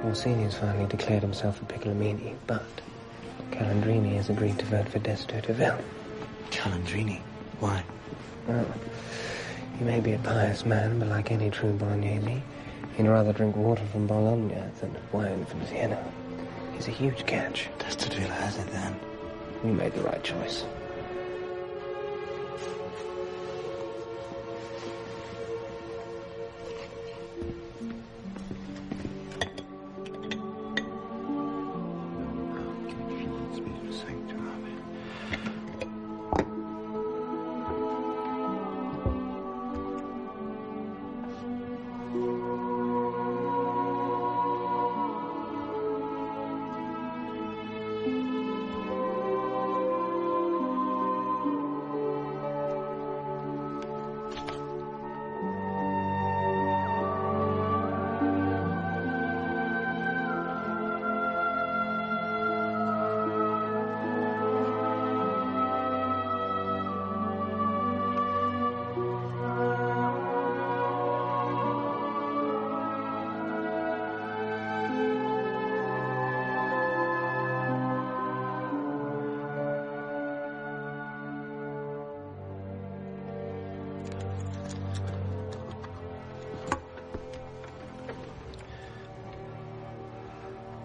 Orsini's finally declared himself for Piccolomini, but Calandrini has agreed to vote for Destouteville. Calandrini? Why? Well, he may be a pious man, but like any true Bolognese, he'd rather drink water from Bologna than wine from Siena. He's a huge catch. Destouteville has it, then. We made the right choice.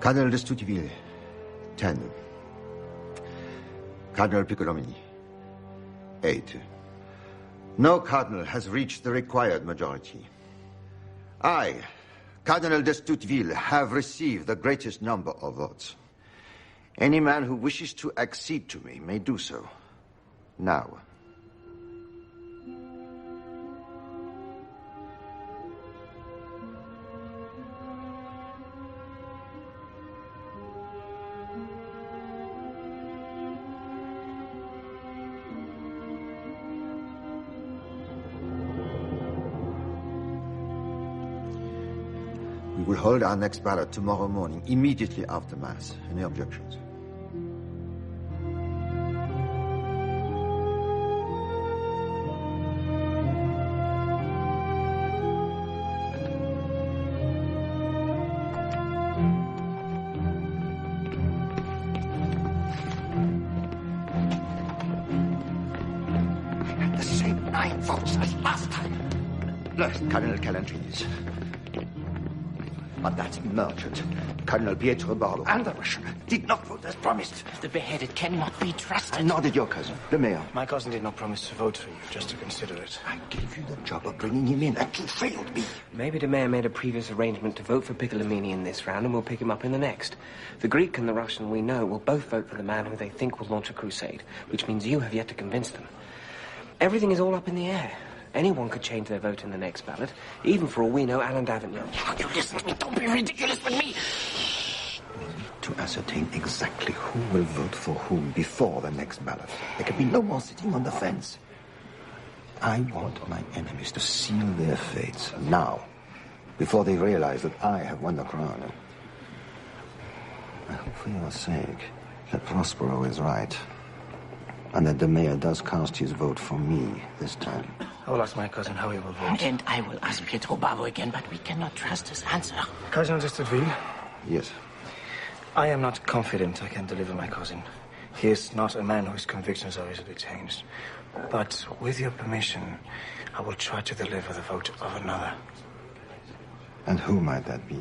Cardinal d'Estouteville, 10. Cardinal Piccolomini, 8. No cardinal has reached the required majority. I, Cardinal d'Estouteville, have received the greatest number of votes. Any man who wishes to accede to me may do so. Now. We will hold our next ballot tomorrow morning, immediately after Mass. Any objections? The same 9 votes as last time. Last, Cardinal Calentries. But that merchant, Cardinal Pietro Barlo, and the Russian, did not vote as promised. The beheaded cannot be trusted. Nor did your cousin, the mayor. My cousin did not promise to vote for you, just to consider it. I gave you the job of bringing him in, and you failed me. Maybe the mayor made a previous arrangement to vote for Piccolomini in this round, and we'll pick him up in the next. The Greek and the Russian we know will both vote for the man who they think will launch a crusade, which means you have yet to convince them. Everything is all up in the air. Anyone could change their vote in the next ballot. Even for all we know, Alain d'Avignon. You listen to me. Don't be ridiculous with me. To ascertain exactly who will vote for whom before the next ballot. There can be no more sitting on the fence. I want my enemies to seal their fates now, before they realize that I have won the crown. I hope for your sake that Prospero is right, and that the mayor does cast his vote for me this time. I will ask my cousin how he will vote. And I will ask Pietro Barbo again, but we cannot trust his answer. Cousin d'Estouteville? Yes. I am not confident I can deliver my cousin. He is not a man whose convictions are easily changed. But with your permission, I will try to deliver the vote of another. And who might that be?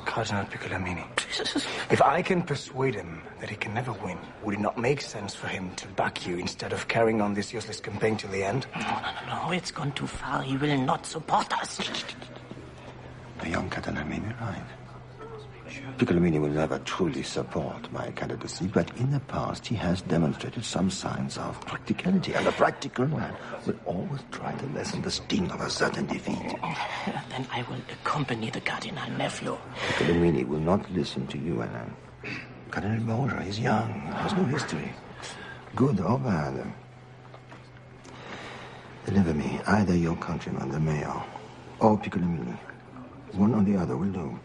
Cardinal Piccolomini. If I can persuade him that he can never win, would it not make sense for him to back you instead of carrying on this useless campaign till the end? No, it's gone too far. He will not support us. The young Catalan may be right. Piccolomini will never truly support my candidacy, but in the past he has demonstrated some signs of practicality, and a practical man will always try to lessen the sting of a certain defeat. Then I will accompany the Cardinal nephew. Piccolomini will not listen to you, Alain. Cardinal Borgia is young, has no history, good or bad. Deliver me either your countryman, the mayor, or Piccolomini. One or the other will do.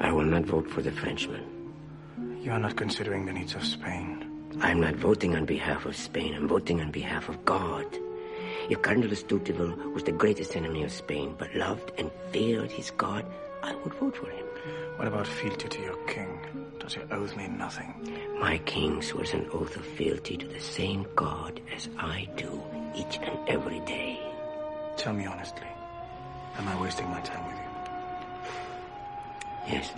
I will not vote for the Frenchman. You are not considering the needs of Spain. I'm not voting on behalf of Spain. I'm voting on behalf of God. If Cardinal d'Estouteville was the greatest enemy of Spain, but loved and feared his God, I would vote for him. What about fealty to your king? Does your oath mean nothing? My king swears an oath of fealty to the same God as I do each and every day. Tell me honestly, am I wasting my time with you? Yes.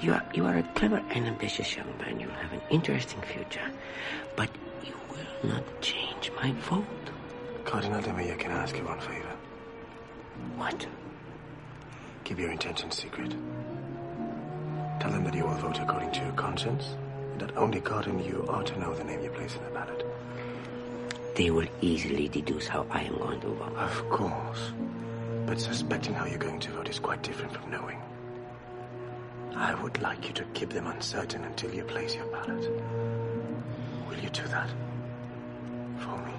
You are a clever and ambitious young man. You'll have an interesting future. But you will not change my vote. Cardinal de Maya, can I ask you one favor? What? Keep your intentions secret. Tell them that you will vote according to your conscience, and that only God and you are to know the name you place in the ballot. They will easily deduce how I am going to vote. Of course. But suspecting how you're going to vote is quite different from knowing. I would like you to keep them uncertain until you place your ballot. Will you do that? For me?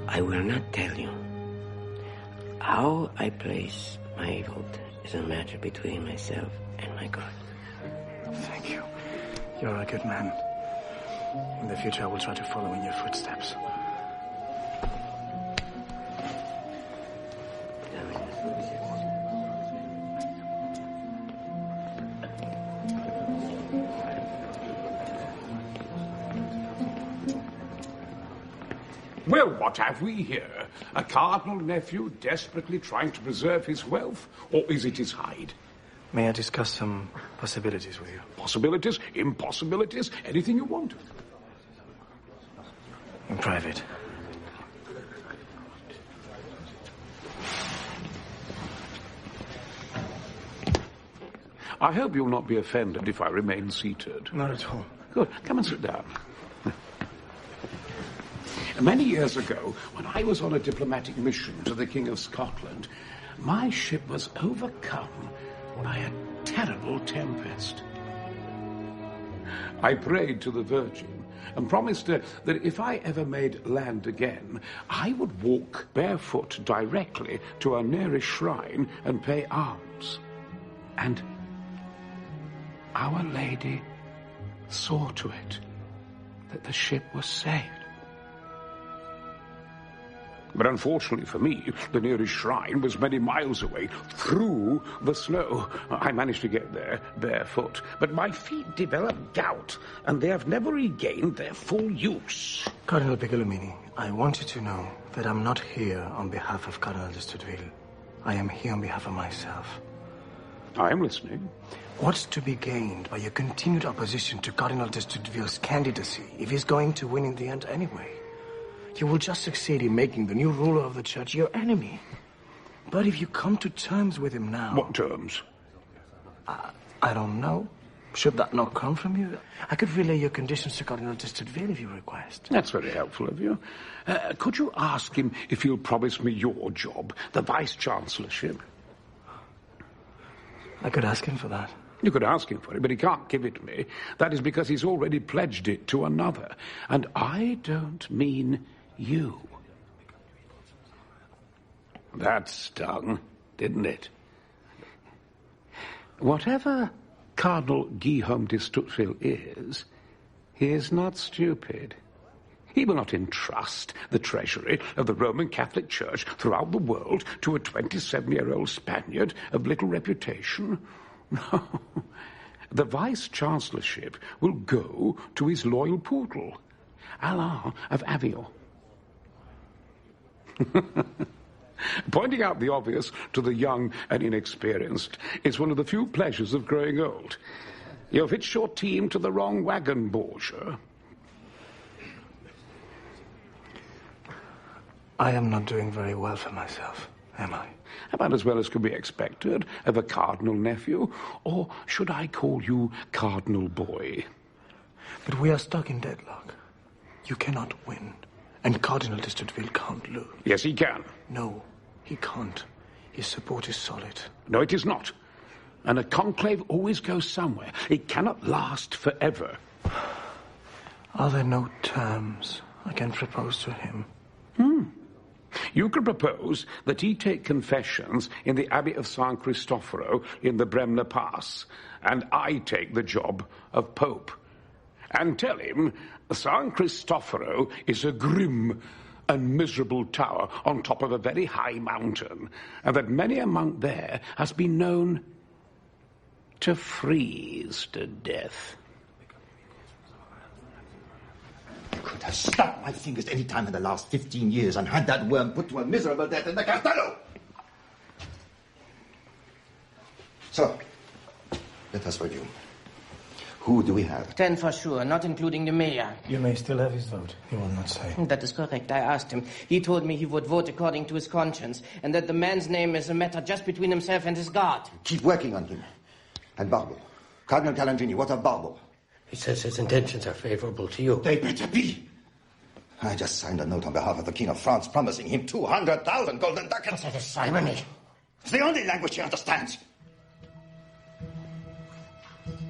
I will not tell you. How I place my vote is a matter between myself and my God. Thank you. You're a good man. In the future, I will try to follow in your footsteps. Well, what have we here? A cardinal nephew desperately trying to preserve his wealth? Or is it his hide? May I discuss some possibilities with you? Possibilities? Impossibilities? Anything you want. In private. I hope you'll not be offended if I remain seated. Not at all. Good. Come and sit down. Many years ago, when I was on a diplomatic mission to the King of Scotland, my ship was overcome by a terrible tempest. I prayed to the Virgin and promised her that if I ever made land again, I would walk barefoot directly to our nearest shrine and pay alms. And Our Lady saw to it that the ship was saved. But unfortunately for me, the nearest shrine was many miles away, through the snow. I managed to get there barefoot, but my feet developed gout, and they have never regained their full use. Cardinal Piccolomini, I want you to know that I'm not here on behalf of Cardinal de Studeville. I am here on behalf of myself. I am listening. What's to be gained by your continued opposition to Cardinal de Studeville's candidacy if he's going to win in the end anyway? You will just succeed in making the new ruler of the church your enemy. But if you come to terms with him now... What terms? I don't know. Should that not come from you? I could relay your conditions to Cardinal de Studeville if you request. That's very helpful of you. Could you ask him if he'll promise me your job, the vice-chancellorship? I could ask him for that. You could ask him for it, but he can't give it to me. That is because he's already pledged it to another. And I don't mean you. That stung, didn't it? Whatever Cardinal Guillaume de Studeville is, he is not stupid. He will not entrust the treasury of the Roman Catholic Church throughout the world to a 27-year-old Spaniard of little reputation. No. The vice-chancellorship will go to his loyal poodle, Alain of Avignon. Pointing out the obvious to the young and inexperienced is one of the few pleasures of growing old. You've hitched your team to the wrong wagon, Borgia. I am not doing very well for myself, am I? About as well as could be expected of a cardinal nephew. Or should I call you Cardinal Boy? But we are stuck in deadlock. You cannot win. And Cardinal de Studeville can't lose. Yes, he can. No, he can't. His support is solid. No, it is not. And a conclave always goes somewhere. It cannot last forever. Are there no terms I can propose to him? You could propose that he take confessions in the Abbey of San Cristoforo in the Bremner Pass, and I take the job of Pope. And tell him San Cristoforo is a grim and miserable tower on top of a very high mountain, and that many a monk there has been known to freeze to death. I could have snapped my fingers any time in the last 15 years and had that worm put to a miserable death in the Castello. So, let us review. Who do we have? 10 for sure, not including the mayor. You may still have his vote. He will not say. That is correct. I asked him. He told me he would vote according to his conscience, and that the man's name is a matter just between himself and his God. Keep working on him. And Barbo. Cardinal Calandrini, what of Barbo? He says his intentions are favorable to you. They better be. I just signed a note on behalf of the King of France promising him 200,000 golden ducats. What a simony. It's the only language he understands.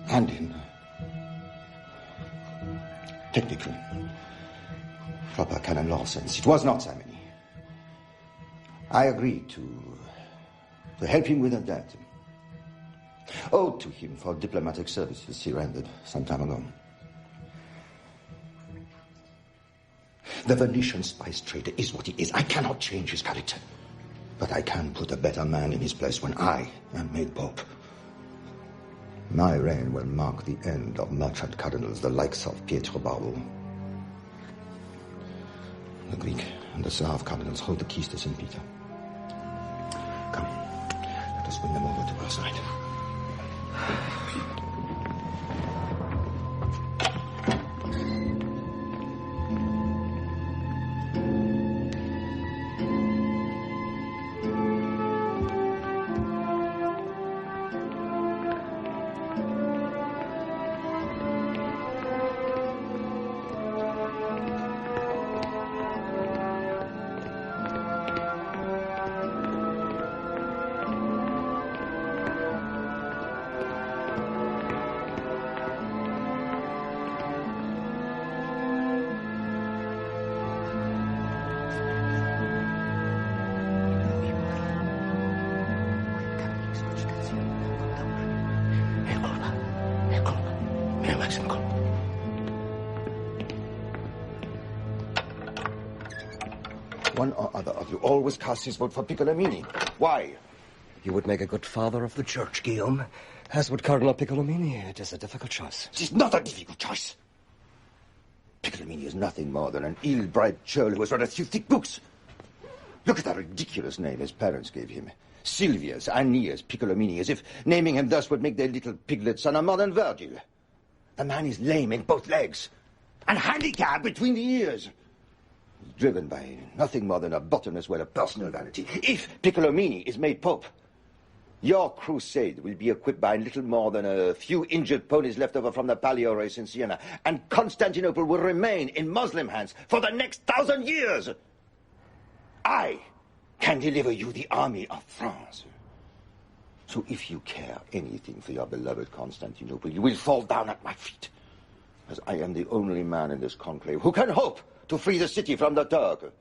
And in technical, proper canon law sense, it was not simony. I agreed to help him with a debt owed to him for diplomatic services he rendered some time ago. The Venetian spice trader is what he is. I cannot change his character. But I can put a better man in his place when I am made Pope. My reign will mark the end of merchant cardinals, the likes of Pietro Barbo. The Greek and the Slav cardinals hold the keys to St. Peter. Come, let us bring them over to our side. One or other of you always casts his vote for Piccolomini. Why? You would make a good father of the church, Guillaume. As would Cardinal Piccolomini. It is a difficult choice. It is not a difficult choice. Piccolomini is nothing more than an ill-bribed churl who has read a few thick books. Look at that ridiculous name his parents gave him. Silvius Aeneas Piccolomini, as if naming him thus would make their little piglet son a modern Virgil. The man is lame in both legs and handicapped between the ears. Driven by nothing more than a bottomless well of personal vanity. If Piccolomini is made Pope, your crusade will be equipped by little more than a few injured ponies left over from the Palio race in Siena, and Constantinople will remain in Muslim hands for the next 1,000 years. I can deliver you the army of France. So if you care anything for your beloved Constantinople, you will fall down at my feet, as I am the only man in this conclave who can hope to free the city from the Turk.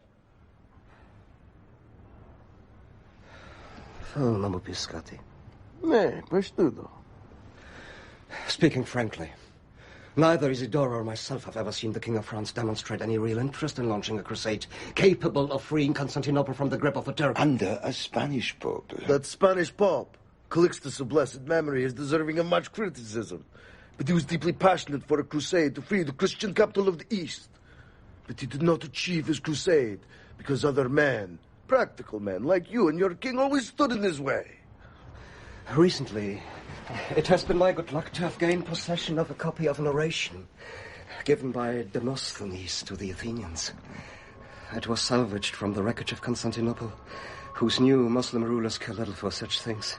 Fumamo piscati. Ne, questo. Speaking frankly, neither Isidoro or myself have ever seen the King of France demonstrate any real interest in launching a crusade capable of freeing Constantinople from the grip of the Turk. Under a Spanish Pope. That Spanish Pope, Calixtus of blessed memory, is deserving of much criticism. But he was deeply passionate for a crusade to free the Christian capital of the East. But he did not achieve his crusade because other men, practical men like you and your king, always stood in his way. Recently, it has been my good luck to have gained possession of a copy of an oration given by Demosthenes to the Athenians. It was salvaged from the wreckage of Constantinople, whose new Muslim rulers care little for such things.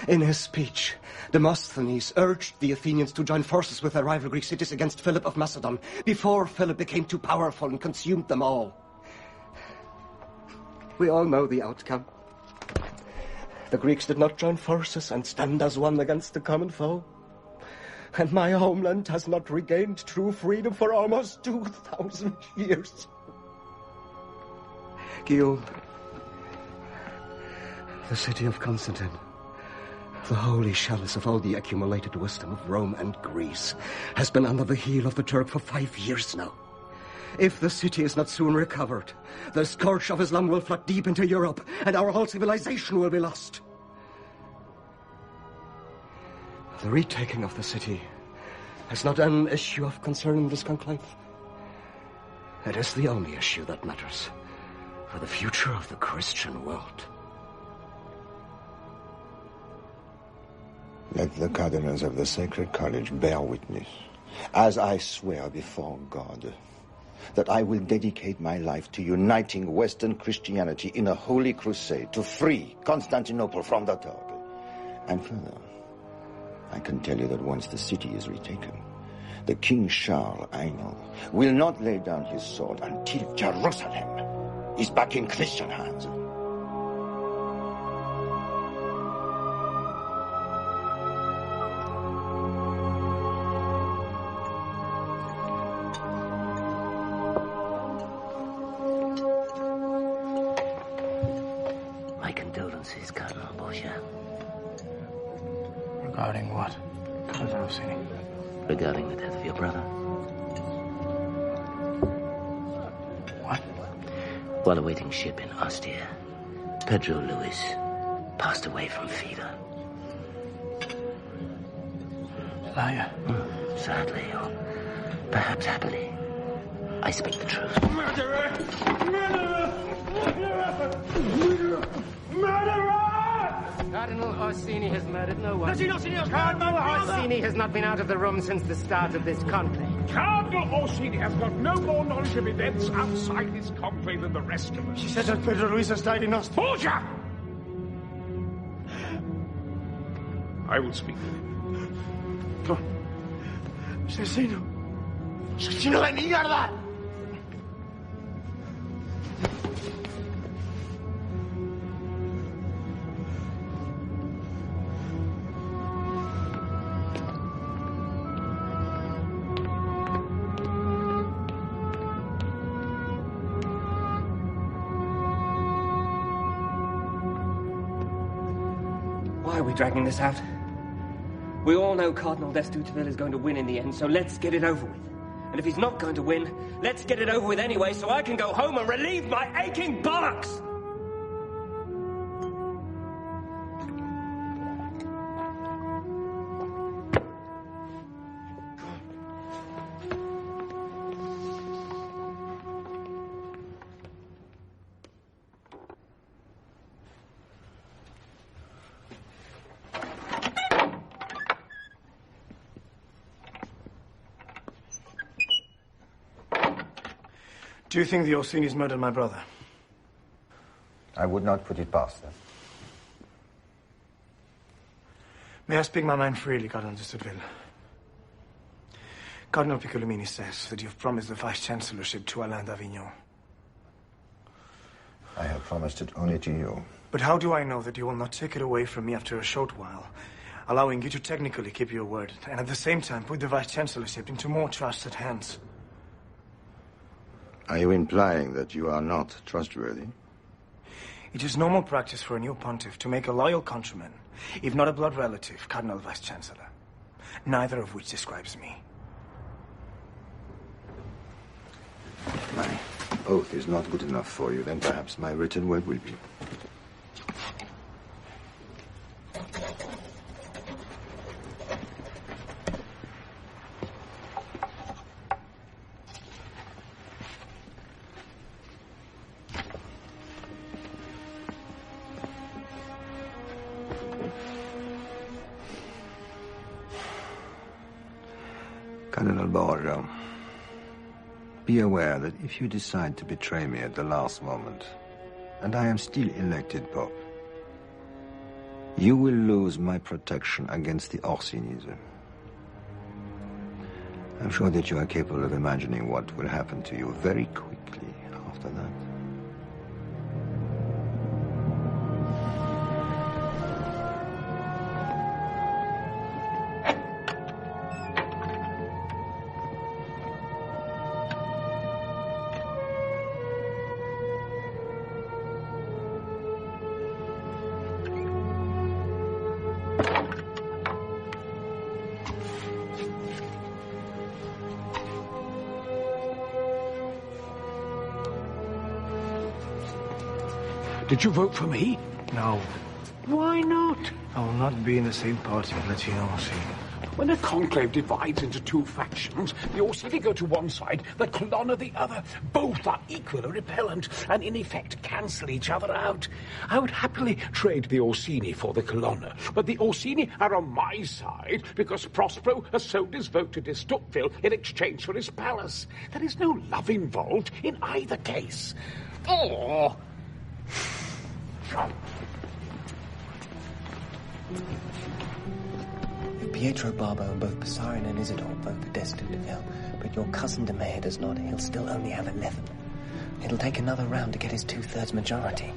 In his speech, Demosthenes urged the Athenians to join forces with their rival Greek cities against Philip of Macedon before Philip became too powerful and consumed them all. We all know the outcome. The Greeks did not join forces and stand as one against the common foe. And my homeland has not regained true freedom for almost 2,000 years. Guillaume, the city of Constantine, the holy chalice of all the accumulated wisdom of Rome and Greece, has been under the heel of the Turk for 5 years now. If the city is not soon recovered, the scourge of Islam will flood deep into Europe, and our whole civilization will be lost. The retaking of the city is not an issue of concern in this conclave. It is the only issue that matters for the future of the Christian world. Let the cardinals of the Sacred College bear witness, as I swear before God, that I will dedicate my life to uniting Western Christianity in a holy crusade to free Constantinople from the Turk. And further, I can tell you that once the city is retaken, the King Charles Aino will not lay down his sword until Jerusalem is back in Christian hands. My condolences, Cardinal Borgia. Regarding what, Cardinal Rossini? Regarding the death of your brother. While awaiting ship in Ostia, Pedro Luis passed away from fever. Liar. Sadly, or perhaps happily, I speak the truth. Murderer! Murderer! Murderer! Murderer! Cardinal Orsini has murdered no one. Does he not see us? Cardinal Orsini has not been out of the room since the start of this conclave. Cardinal Orsini has got no more knowledge of events outside this conclave than the rest of us. She said that Pedro Luis has died in Ostia. Borgia! I will speak with him. No. Asesino. Asesino de mierda! Why are we dragging this out? We all know Cardinal d'Estouteville is going to win in the end, so let's get it over with. And if he's not going to win, let's get it over with anyway so I can go home and relieve my aching bollocks! Do you think the Orsinis murdered my brother? I would not put it past them. May I speak my mind freely, Cardinal d'Estouteville? Cardinal Piccolomini says that you've promised the Vice-Chancellorship to Alain d'Avignon. I have promised it only to you. But how do I know that you will not take it away from me after a short while, allowing you to technically keep your word, and at the same time put the Vice-Chancellorship into more trusted hands? Are you implying that you are not trustworthy? It is normal practice for a new pontiff to make a loyal countryman, if not a blood relative, Cardinal Vice-Chancellor. Neither of which describes me. My oath is not good enough for you, then perhaps my written word will be. Cardinal Borgia, be aware that if you decide to betray me at the last moment, and I am still elected Pope, you will lose my protection against the Orsinis. I'm sure that you are capable of imagining what will happen to you very quickly after that. Did you vote for me? No. Why not? I will not be in the same party with Latino Orsini. When a conclave divides into two factions, the Orsini go to one side, the Colonna the other. Both are equally repellent and in effect cancel each other out. I would happily trade the Orsini for the Colonna, but the Orsini are on my side because Prospero has sold his vote to d'Estouteville in exchange for his palace. There is no love involved in either case. Oh! Pietro Barbo and both Passarian and Isidore vote for d'Estouteville, but your cousin de Mayer does not. He'll still only have 11. It'll take another round to get his 2/3 majority.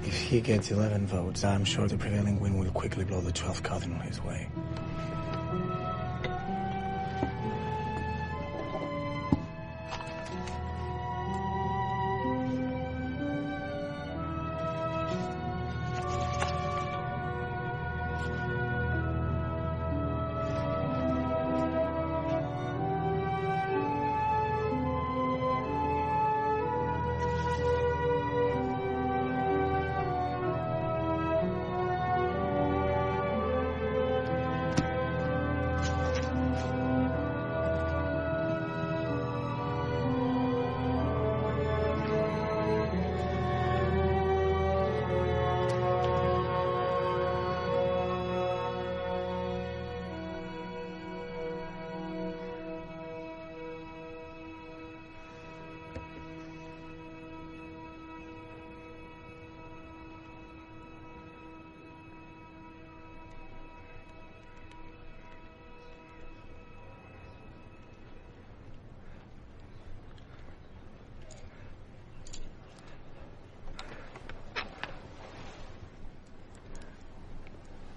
If he gets 11 votes, I'm sure the prevailing wind will quickly blow the 12th cardinal his way.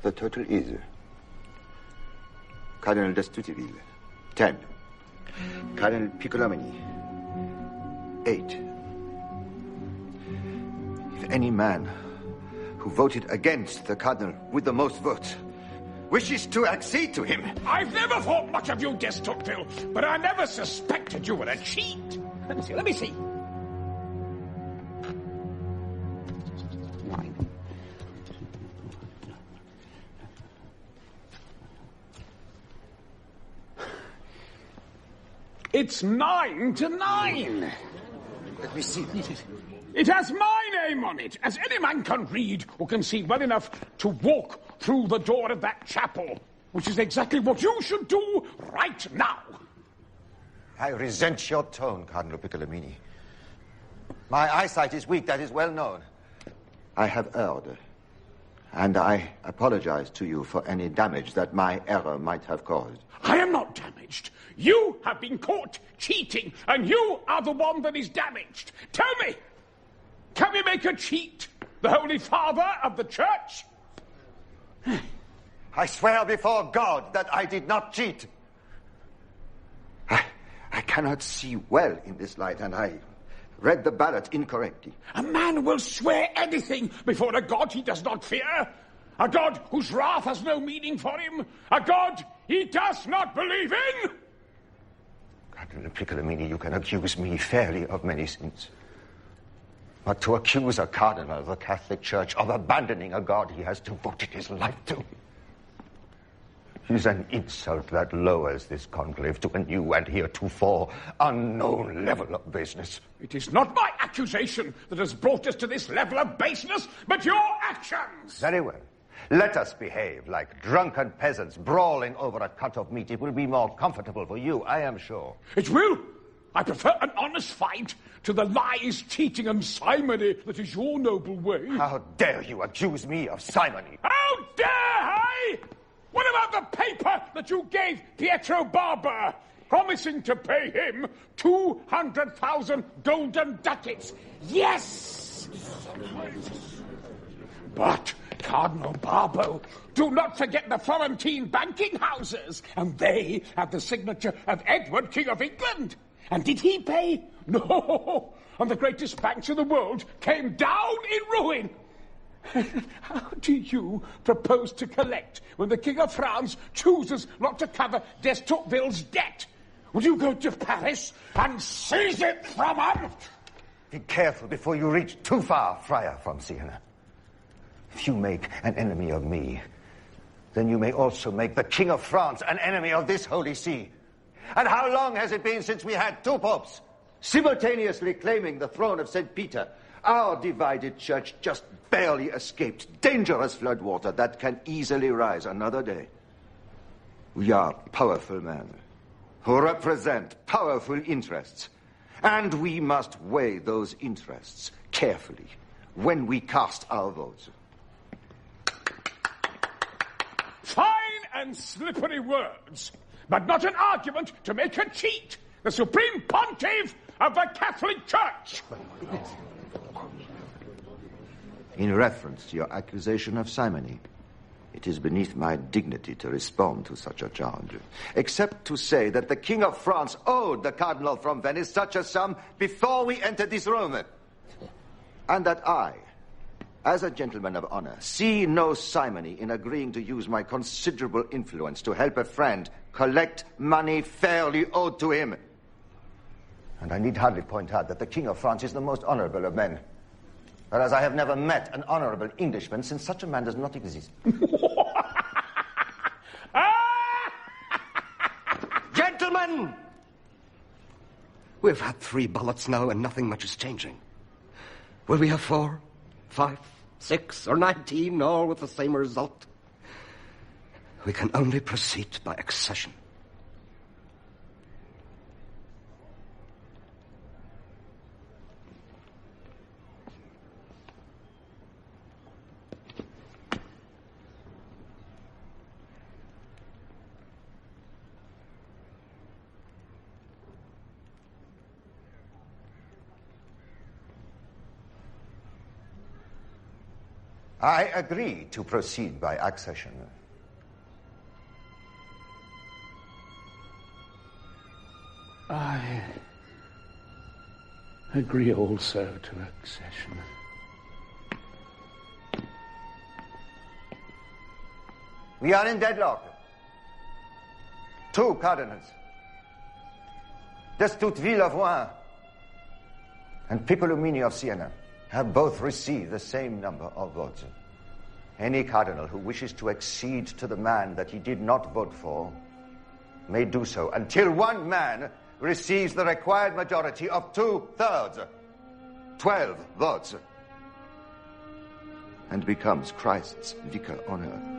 The total is Cardinal d'Estouteville, 10. Cardinal Piccolomini, 8. If any man who voted against the cardinal with the most votes wishes to accede to him... I've never thought much of you, d'Estouteville, but I never suspected you were a cheat. Let me see. 9. It's 9 to 9. Let me see. It has my name on it, as any man can read who can see well enough to walk through the door of that chapel, which is exactly what you should do right now. I resent your tone, Cardinal Piccolomini. My eyesight is weak, that is well known. I have erred, and I apologize to you for any damage that my error might have caused. I am not damaged. You have been caught cheating, and you are the one that is damaged. Tell me, can we make a cheat the Holy Father of the Church? I swear before God that I did not cheat. I cannot see well in this light, and I read the ballot incorrectly. A man will swear anything before a God he does not fear. A God whose wrath has no meaning for him. A God he does not believe in. Cardinal Piccolomini, you can accuse me fairly of many sins. But to accuse a cardinal of the Catholic Church of abandoning a God he has devoted his life to is an insult that lowers this conclave to a new and heretofore unknown level of baseness. It is not my accusation that has brought us to this level of baseness, but your actions. Very well. Let us behave like drunken peasants brawling over a cut of meat. It will be more comfortable for you, I am sure. It will. I prefer an honest fight to the lies, cheating, and simony that is your noble way. How dare you accuse me of simony? How dare I? What about the paper that you gave Pietro Barber, promising to pay him 200,000 golden ducats? Yes! But, Cardinal Barbo, do not forget the Florentine banking houses, and they have the signature of Edward, King of England. And did he pay? No! And the greatest banks in the world came down in ruin. How do you propose to collect when the King of France chooses not to cover d'Estouteville's debt? Will you go to Paris and seize it from him? Be careful before you reach too far, Friar from Siena. If you make an enemy of me, then you may also make the King of France an enemy of this Holy See. And how long has it been since we had two popes simultaneously claiming the throne of St. Peter? Our divided church just barely escaped dangerous floodwater that can easily rise another day. We are powerful men who represent powerful interests, and we must weigh those interests carefully when we cast our votes. Fine and slippery words, but not an argument to make a cheat the Supreme Pontiff of the Catholic Church. In reference to your accusation of simony, it is beneath my dignity to respond to such a charge, except to say that the King of France owed the Cardinal from Venice such a sum before we entered this room, and that I, as a gentleman of honor, see no simony in agreeing to use my considerable influence to help a friend collect money fairly owed to him. And I need hardly point out that the King of France is the most honorable of men, whereas I have never met an honorable Englishman, since such a man does not exist. Gentlemen! We've had 3 ballots now and nothing much is changing. Will we have 4, 5, 6, or 19, all with the same result? We can only proceed by accession. I agree to proceed by accession. I agree also to accession. We are in deadlock. 2 cardinals, Destoute Villavoin and Piccolomini of Siena, have both received the same number of votes. Any cardinal who wishes to accede to the man that he did not vote for may do so until one man receives the required majority of 2/3, 12 votes, and becomes Christ's vicar on earth.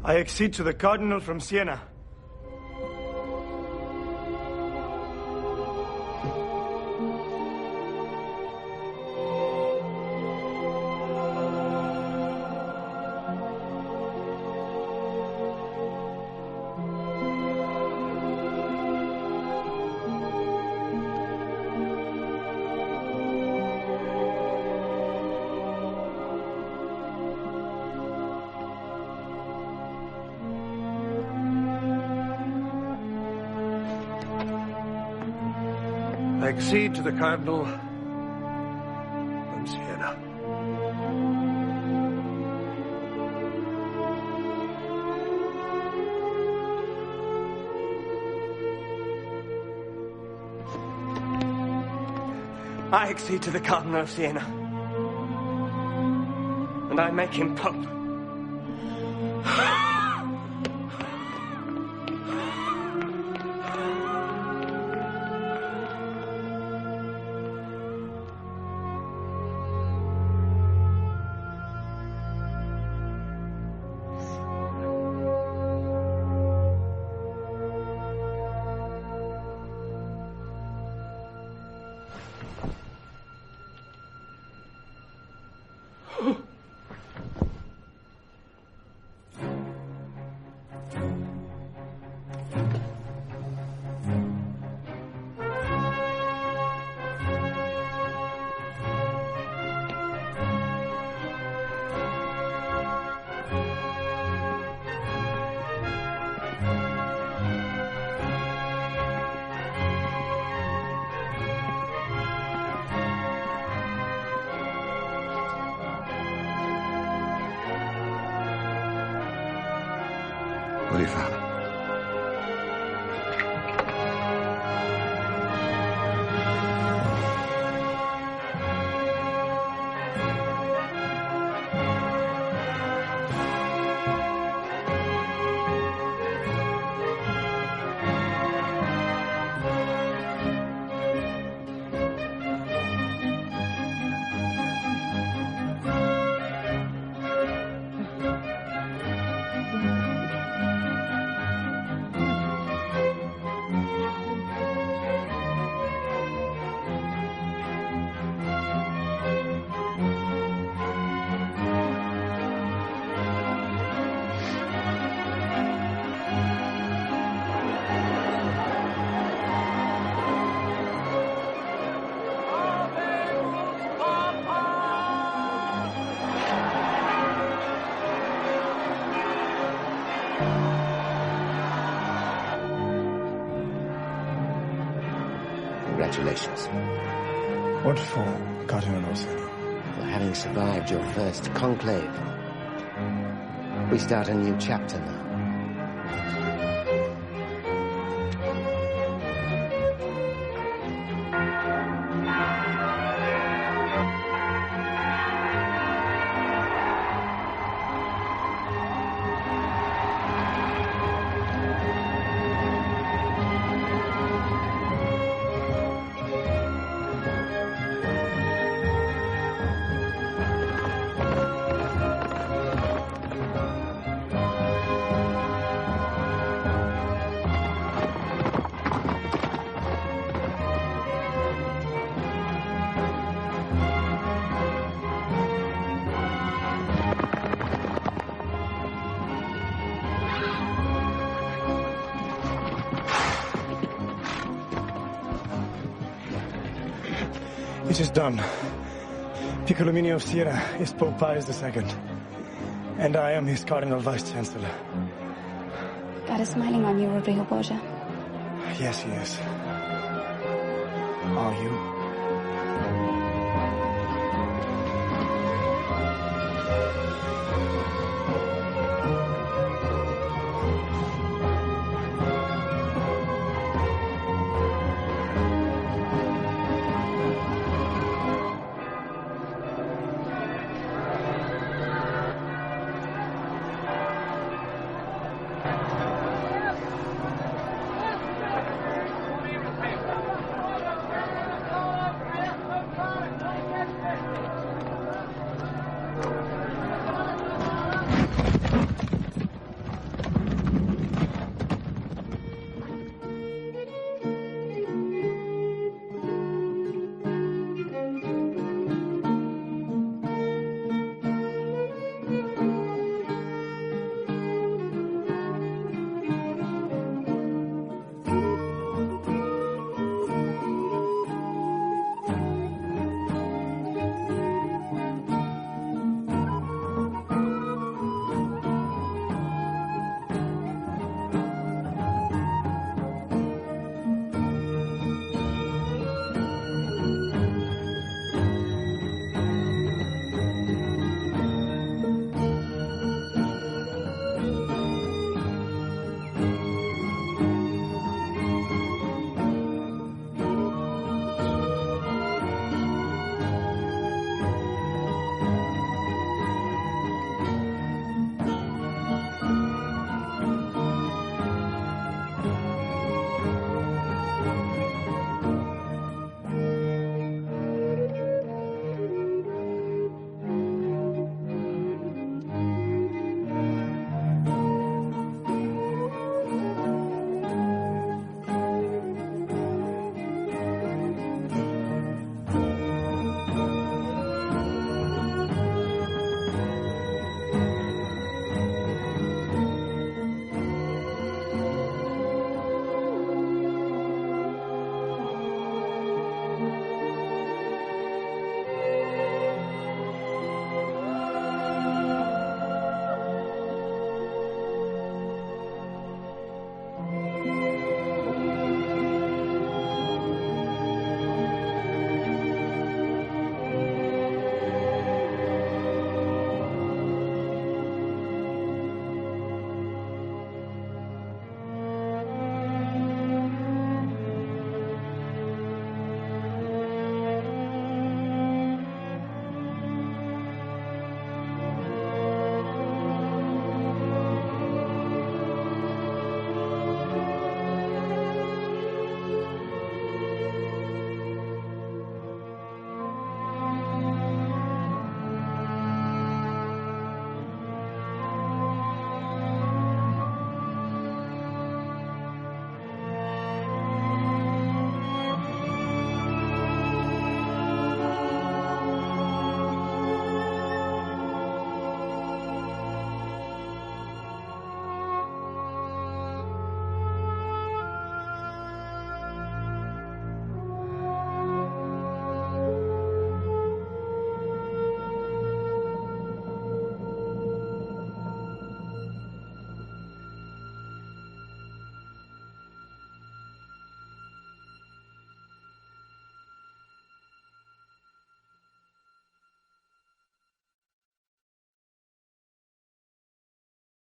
I accede to the Cardinal from Siena. I accede to the Cardinal from Siena. I accede to the Cardinal of Siena. And I make him Pope. Holy Father. Congratulations. What for, Cardinal Orsini? For having survived your first conclave. We start a new chapter now. It is done. Piccolomini of Sierra is Pope Pius II, and I am his Cardinal Vice-Chancellor. God is smiling on you, Rodrigo Borgia. Yes, he is. Are you?